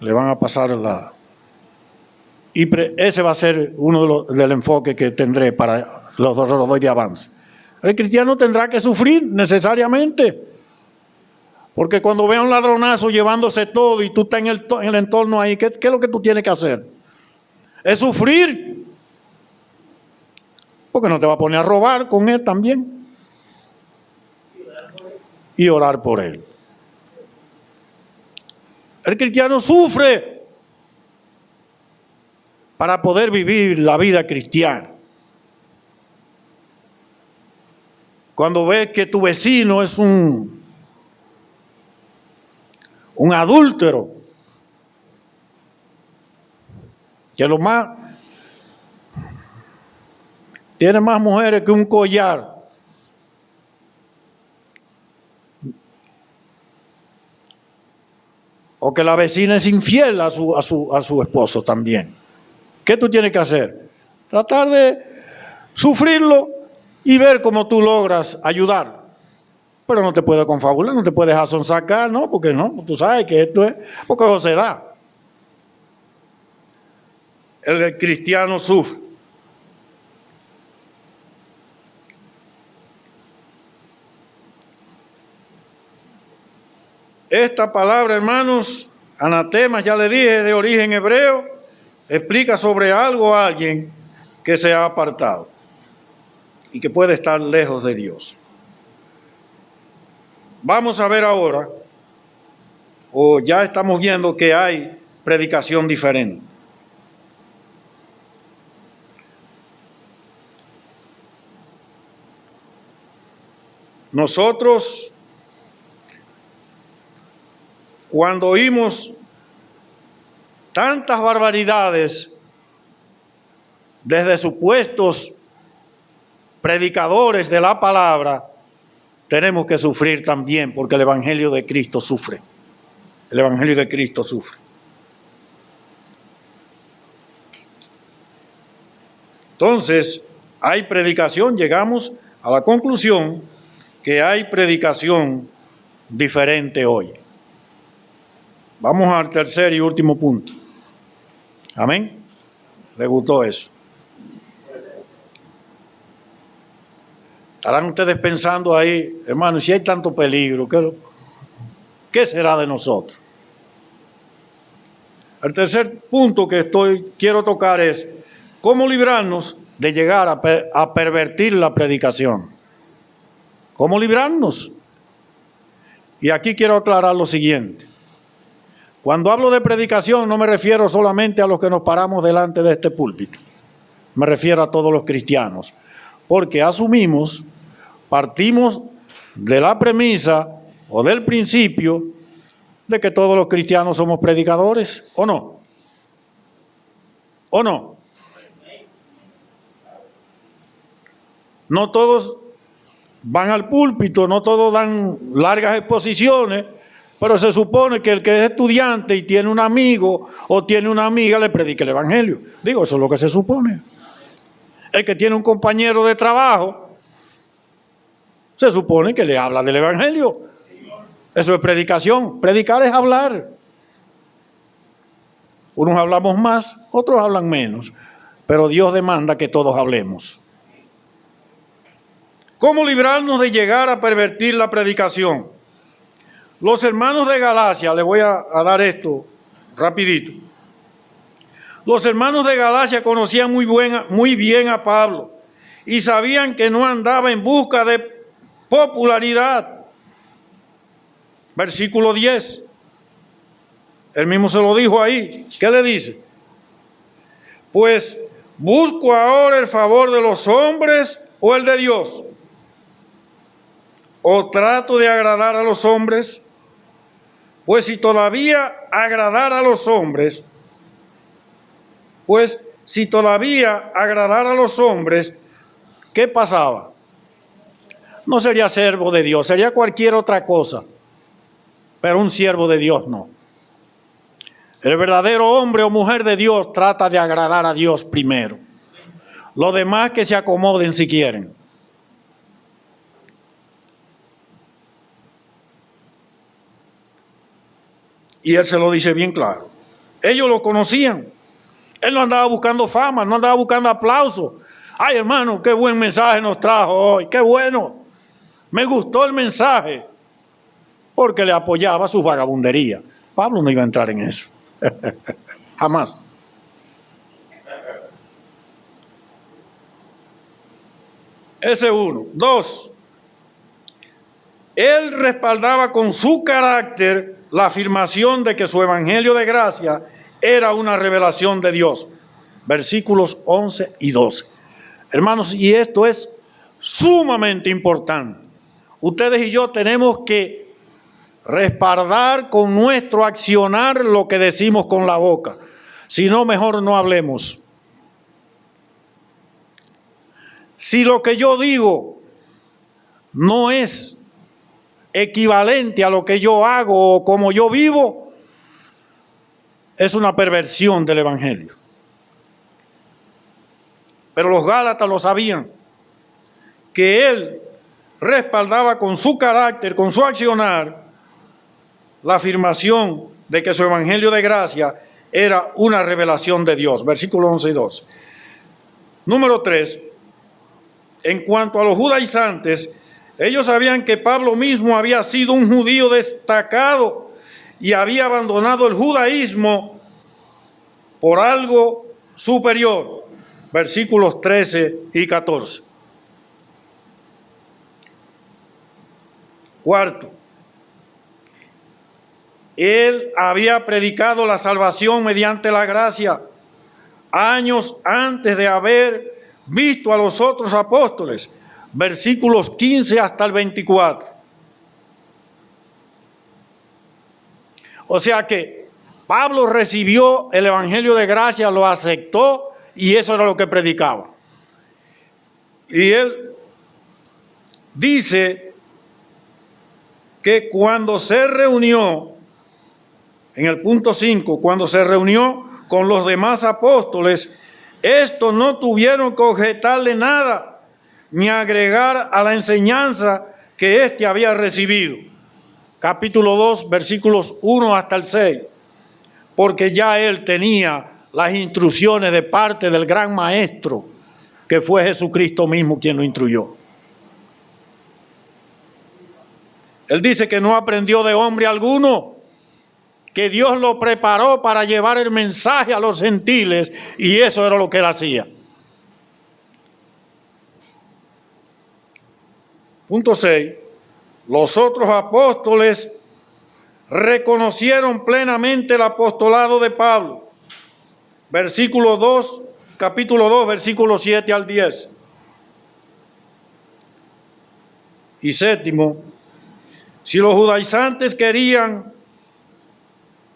le van a pasar Y ese va a ser uno del enfoque que tendré para los doy de avance. El cristiano tendrá que sufrir necesariamente. Porque cuando vea un ladronazo llevándose todo y tú estás en el entorno ahí, ¿qué es lo que tú tienes que hacer? Es sufrir. Porque no te va a poner a robar con él también. Y orar por él. El cristiano sufre para poder vivir la vida cristiana. Cuando ves que tu vecino es un adúltero, que lo más tiene más mujeres que un collar, o que la vecina es infiel a su esposo también. ¿Qué tú tienes que hacer? Tratar de sufrirlo y ver cómo tú logras ayudar. Pero no te puedes confabular, no te puedes sonsacar, ¿no? Porque no, tú sabes que esto es, porque eso se da. El cristiano sufre. Esta palabra, hermanos, anatema, ya le dije, de origen hebreo, explica sobre algo a alguien que se ha apartado y que puede estar lejos de Dios. Vamos a ver ahora, o ya estamos viendo que hay predicación diferente. Nosotros, cuando oímos tantas barbaridades desde supuestos predicadores de la palabra, tenemos que sufrir también, porque el Evangelio de Cristo sufre. El Evangelio de Cristo sufre. Entonces, hay predicación, llegamos a la conclusión que hay predicación diferente hoy. Vamos al tercer y último punto. Amén. ¿Le gustó eso? Estarán ustedes pensando ahí, hermano, si hay tanto peligro, ¿qué será de nosotros? El tercer punto que quiero tocar es cómo librarnos de llegar a pervertir la predicación. ¿Cómo librarnos? Y aquí quiero aclarar lo siguiente. Cuando hablo de predicación no me refiero solamente a los que nos paramos delante de este púlpito. Me refiero a todos los cristianos. Porque partimos de la premisa o del principio de que todos los cristianos somos predicadores, ¿o no? ¿O no? No todos van al púlpito, no todos dan largas exposiciones, pero se supone que el que es estudiante y tiene un amigo o tiene una amiga le predique el Evangelio. Digo, eso es lo que se supone. El que tiene un compañero de trabajo, se supone que le habla del Evangelio. Eso es predicación. Predicar es hablar. Unos hablamos más, otros hablan menos, pero Dios demanda que todos hablemos. ¿Cómo librarnos de llegar a pervertir la predicación? Los hermanos de Galacia, les voy a dar esto rapidito. Los hermanos de Galacia conocían muy bien a Pablo y sabían que no andaba en busca de popularidad. Versículo 10. Él mismo se lo dijo ahí. ¿Qué le dice? Pues, ¿busco ahora el favor de los hombres o el de Dios? ¿O trato de agradar a los hombres? Pues si todavía agradara a los hombres, ¿qué pasaba? No sería siervo de Dios, sería cualquier otra cosa, pero un siervo de Dios no. El verdadero hombre o mujer de Dios trata de agradar a Dios primero. Los demás que se acomoden si quieren. Y él se lo dice bien claro. Ellos lo conocían. Él no andaba buscando fama, no andaba buscando aplausos. Ay, hermano, qué buen mensaje nos trajo hoy, qué bueno. Me gustó el mensaje, porque le apoyaba su vagabundería. Pablo no iba a entrar en eso. Jamás. Ese uno. Dos, él respaldaba con su carácter la afirmación de que su evangelio de gracia era una revelación de Dios. Versículos 11 y 12. Hermanos, y esto es sumamente importante. Ustedes y yo tenemos que respaldar con nuestro accionar lo que decimos con la boca. Si no, mejor no hablemos. Si lo que yo digo no es equivalente a lo que yo hago o como yo vivo, es una perversión del evangelio. Pero los gálatas lo sabían, que él respaldaba con su carácter, con su accionar, la afirmación de que su evangelio de gracia era una revelación de Dios. Versículos 11 y 12. Número 3. En cuanto a los judaizantes, ellos sabían que Pablo mismo había sido un judío destacado y había abandonado el judaísmo por algo superior. Versículos 13 y 14. Cuarto, él había predicado la salvación mediante la gracia años antes de haber visto a los otros apóstoles. Versículos 15 hasta el 24. O sea que Pablo recibió el evangelio de gracia, lo aceptó y eso era lo que predicaba. Y él dice que cuando se reunió, en el punto 5, cuando se reunió con los demás apóstoles, estos no tuvieron que objetarle nada, ni agregar a la enseñanza que éste había recibido. Capítulo 2, versículos 1 hasta el 6. Porque ya él tenía las instrucciones de parte del gran maestro, que fue Jesucristo mismo quien lo instruyó. Él dice que no aprendió de hombre alguno, que Dios lo preparó para llevar el mensaje a los gentiles, y eso era lo que él hacía. Punto 6. Los otros apóstoles reconocieron plenamente el apostolado de Pablo. Versículo 2, capítulo 2, versículos 7 al 10. Y séptimo, si los judaizantes querían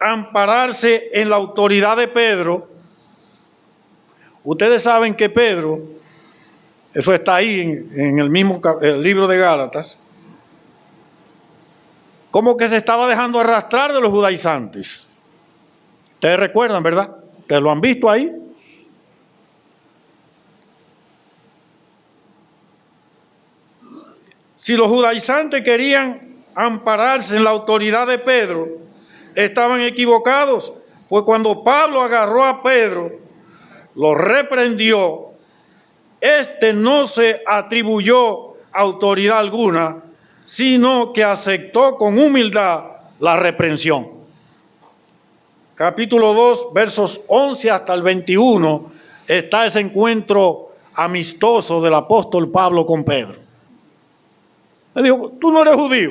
ampararse en la autoridad de Pedro, ustedes saben que Pedro, eso está ahí en el libro de Gálatas, como que se estaba dejando arrastrar de los judaizantes. Ustedes recuerdan, ¿verdad? Ustedes lo han visto ahí. Si los judaizantes querían ampararse en la autoridad de Pedro, estaban equivocados, pues cuando Pablo agarró a Pedro, lo reprendió, este no se atribuyó autoridad alguna, sino que aceptó con humildad la reprensión. Capítulo 2, versos 11 hasta el 21, está ese encuentro amistoso del apóstol Pablo con Pedro. Le dijo, tú no eres judío.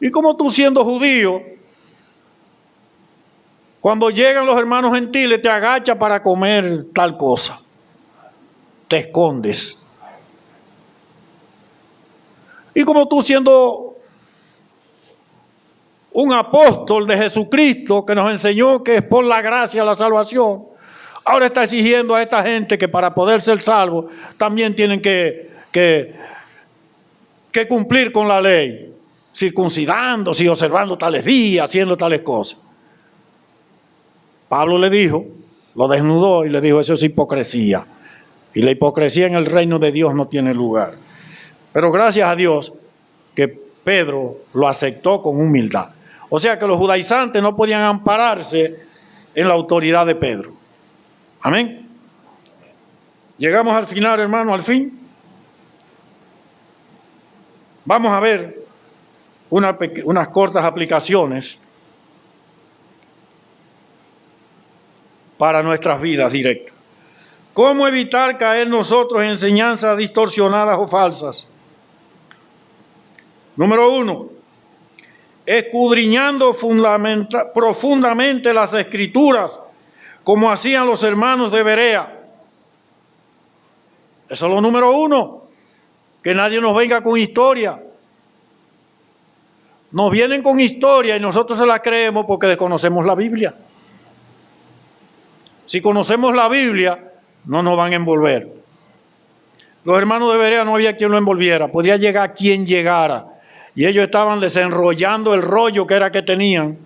¿Y cómo tú siendo judío, cuando llegan los hermanos gentiles, te agachas para comer tal cosa? Te escondes. Y como tú siendo un apóstol de Jesucristo que nos enseñó que es por la gracia la salvación, ahora está exigiendo a esta gente que para poder ser salvos también tienen que cumplir con la ley, circuncidándose y observando tales días, haciendo tales cosas. Pablo le dijo, lo desnudó y le dijo, eso es hipocresía. Y la hipocresía en el reino de Dios no tiene lugar. Pero gracias a Dios que Pedro lo aceptó con humildad. O sea que los judaizantes no podían ampararse en la autoridad de Pedro. Amén. Llegamos al final, hermano, al fin. Vamos a ver unas cortas aplicaciones para nuestras vidas directas. ¿Cómo evitar caer nosotros en enseñanzas distorsionadas o falsas? Número 1, escudriñando profundamente las Escrituras, como hacían los hermanos de Berea. Eso es lo número 1, que nadie nos venga con historia. Nos vienen con historia y nosotros se la creemos porque desconocemos la Biblia. Si conocemos la Biblia, no nos van a envolver. Los hermanos de Berea no había quien lo envolviera, podía llegar quien llegara. Y ellos estaban desenrollando el rollo que era que tenían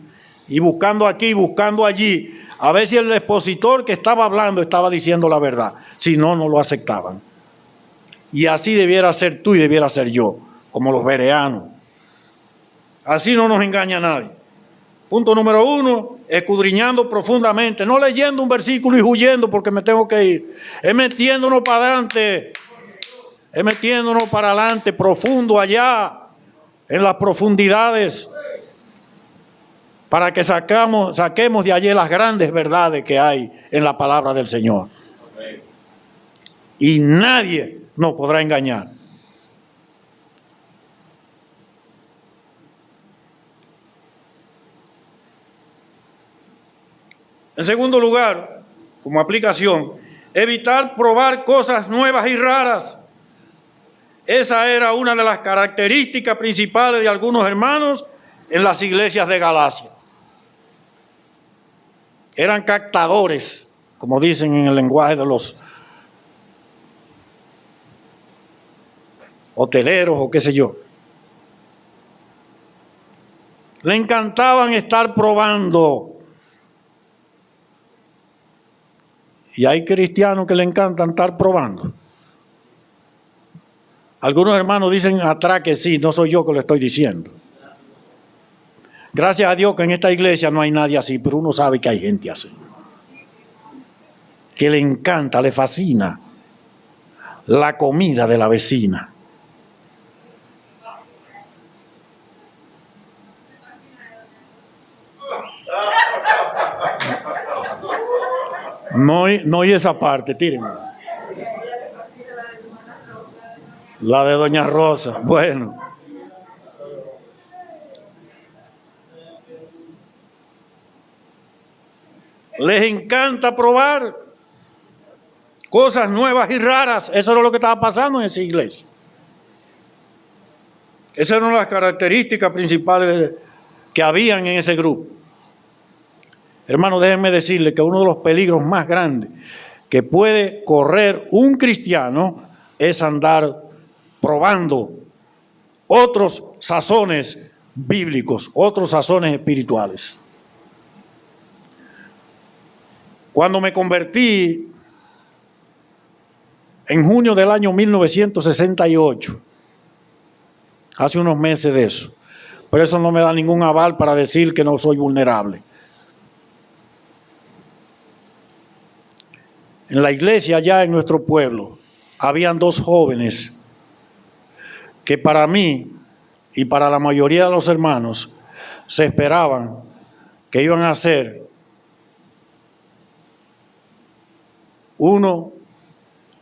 y buscando aquí, buscando allí, a ver si el expositor que estaba hablando estaba diciendo la verdad. Si no, no lo aceptaban. Y así debiera ser tú y debiera ser yo, como los bereanos. Así no nos engaña nadie. Punto número 1, escudriñando profundamente, no leyendo un versículo y huyendo porque me tengo que ir. Es metiéndonos para adelante, es metiéndonos para adelante, profundo allá, en las profundidades, para que saquemos de allí las grandes verdades que hay en la palabra del Señor. Y nadie nos podrá engañar. En segundo lugar, como aplicación, evitar probar cosas nuevas y raras. Esa era una de las características principales de algunos hermanos en las iglesias de Galacia. Eran captadores, como dicen en el lenguaje de los hoteleros o qué sé yo. Le encantaban estar probando. Y hay cristianos que le encantan estar probando. Algunos hermanos dicen atrás que sí, no soy yo que lo estoy diciendo. Gracias a Dios que en esta iglesia no hay nadie así, pero uno sabe que hay gente así. Que le encanta, le fascina la comida de la vecina. No oí esa parte, tírenme. La de Doña Rosa, bueno. Les encanta probar cosas nuevas y raras. Eso era lo que estaba pasando en esa iglesia. Esas eran las características principales que habían en ese grupo. Hermano, déjenme decirle que uno de los peligros más grandes que puede correr un cristiano es andar probando otros sazones bíblicos, otros sazones espirituales. Cuando me convertí en junio del año 1968, hace unos meses de eso, pero eso no me da ningún aval para decir que no soy vulnerable. En la iglesia allá en nuestro pueblo habían dos jóvenes que para mí y para la mayoría de los hermanos se esperaban que iban a ser uno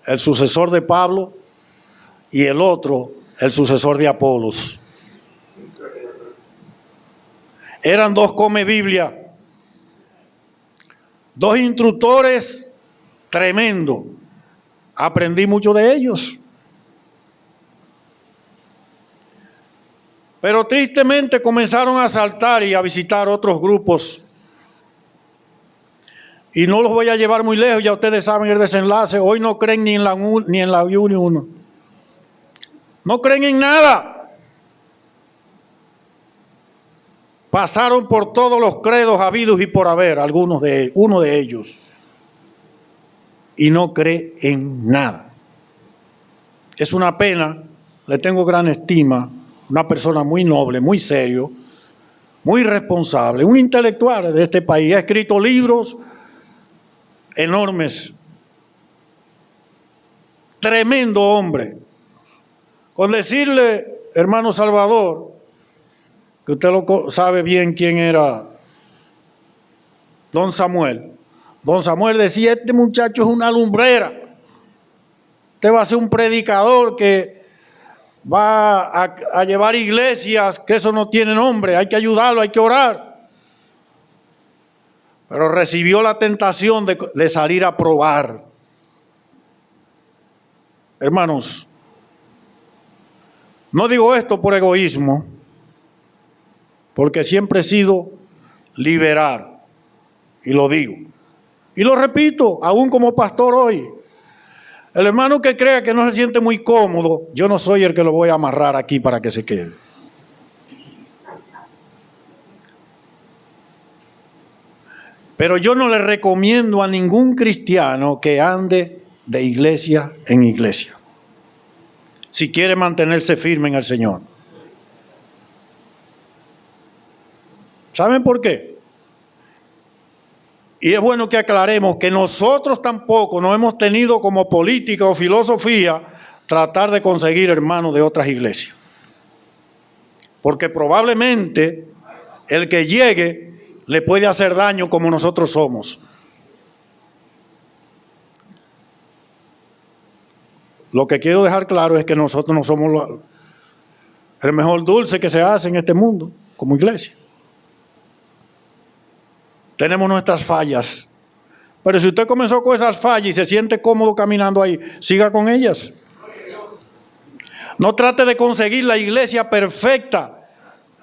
el sucesor de Pablo y el otro el sucesor de Apolos. Eran dos come Biblia, dos instructores tremendo. Aprendí mucho de ellos. Pero tristemente comenzaron a saltar y a visitar otros grupos. Y no los voy a llevar muy lejos, ya ustedes saben el desenlace. Hoy no creen ni en la uno. No creen en nada. Pasaron por todos los credos habidos y por haber, uno de ellos. Y no cree en nada. Es una pena, le tengo gran estima, una persona muy noble, muy serio, muy responsable, un intelectual de este país, ha escrito libros enormes. Tremendo hombre. Con decirle, hermano Salvador, que usted lo sabe bien quién era don Samuel. Don Samuel decía, este muchacho es una lumbrera. Usted va a ser un predicador que va a llevar iglesias, que eso no tiene nombre, hay que ayudarlo, hay que orar. Pero recibió la tentación de salir a probar. Hermanos, no digo esto por egoísmo, porque siempre he sido liberal, y lo digo. Y lo repito, aún como pastor hoy. El hermano que crea que no se siente muy cómodo, yo no soy el que lo voy a amarrar aquí para que se quede. Pero yo no le recomiendo a ningún cristiano que ande de iglesia en iglesia, si quiere mantenerse firme en el Señor. ¿Saben por qué? Y es bueno que aclaremos que nosotros tampoco no hemos tenido como política o filosofía tratar de conseguir hermanos de otras iglesias. Porque probablemente el que llegue le puede hacer daño como nosotros somos. Lo que quiero dejar claro es que nosotros no somos el mejor dulce que se hace en este mundo como iglesia. Tenemos nuestras fallas, pero si usted comenzó con esas fallas y se siente cómodo caminando ahí, siga con ellas. No trate de conseguir la iglesia perfecta,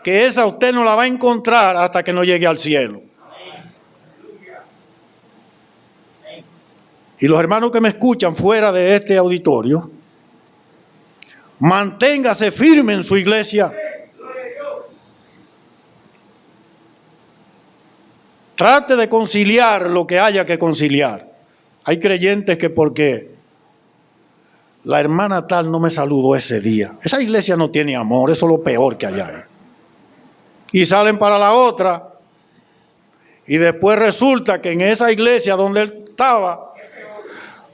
que esa usted no la va a encontrar hasta que no llegue al cielo. Y los hermanos que me escuchan fuera de este auditorio, manténgase firme en su iglesia. Trate de conciliar lo que haya que conciliar. Hay creyentes que porque la hermana tal no me saludó ese día, esa iglesia no tiene amor, eso es lo peor que hay ahí. Y salen para la otra y después resulta que en esa iglesia donde él estaba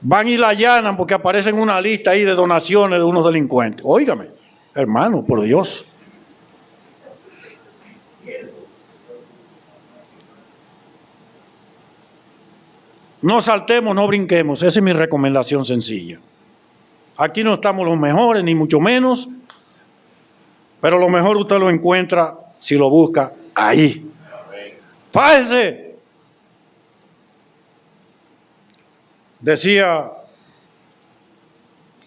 van y la allanan porque aparece en una lista ahí de donaciones de unos delincuentes. Óigame, hermano, por Dios. No saltemos, no brinquemos. Esa es mi recomendación sencilla. Aquí no estamos los mejores, ni mucho menos, pero lo mejor usted lo encuentra si lo busca ahí. ¡Fájese! Decía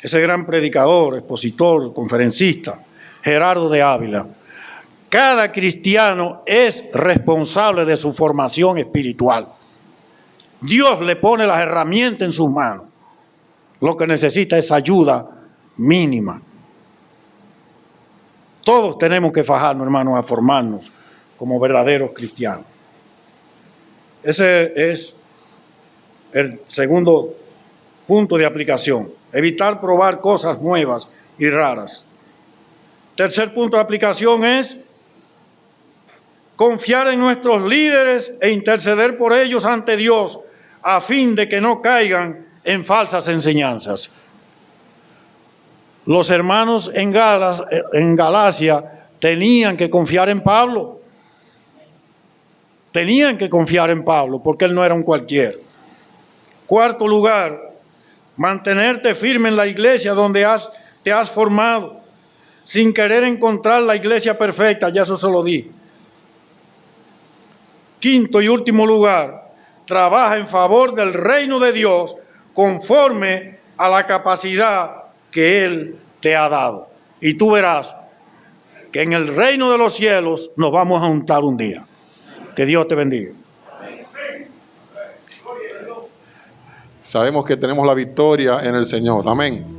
ese gran predicador, expositor, conferencista, Gerardo de Ávila, cada cristiano es responsable de su formación espiritual. Dios le pone las herramientas en sus manos. Lo que necesita es ayuda mínima. Todos tenemos que fajarnos, hermanos, a formarnos como verdaderos cristianos. Ese es el segundo punto de aplicación. Evitar probar cosas nuevas y raras. Tercer punto de aplicación es confiar en nuestros líderes e interceder por ellos ante Dios a fin de que no caigan en falsas enseñanzas. Los hermanos en Galacia tenían que confiar en Pablo. Tenían que confiar en Pablo porque él no era un cualquiera. Cuarto lugar, mantenerte firme en la iglesia donde te has formado, sin querer encontrar la iglesia perfecta, ya eso se lo dije. Quinto y último lugar, trabaja en favor del reino de Dios conforme a la capacidad que Él te ha dado. Y tú verás que en el reino de los cielos nos vamos a juntar un día. Que Dios te bendiga. Sabemos que tenemos la victoria en el Señor. Amén.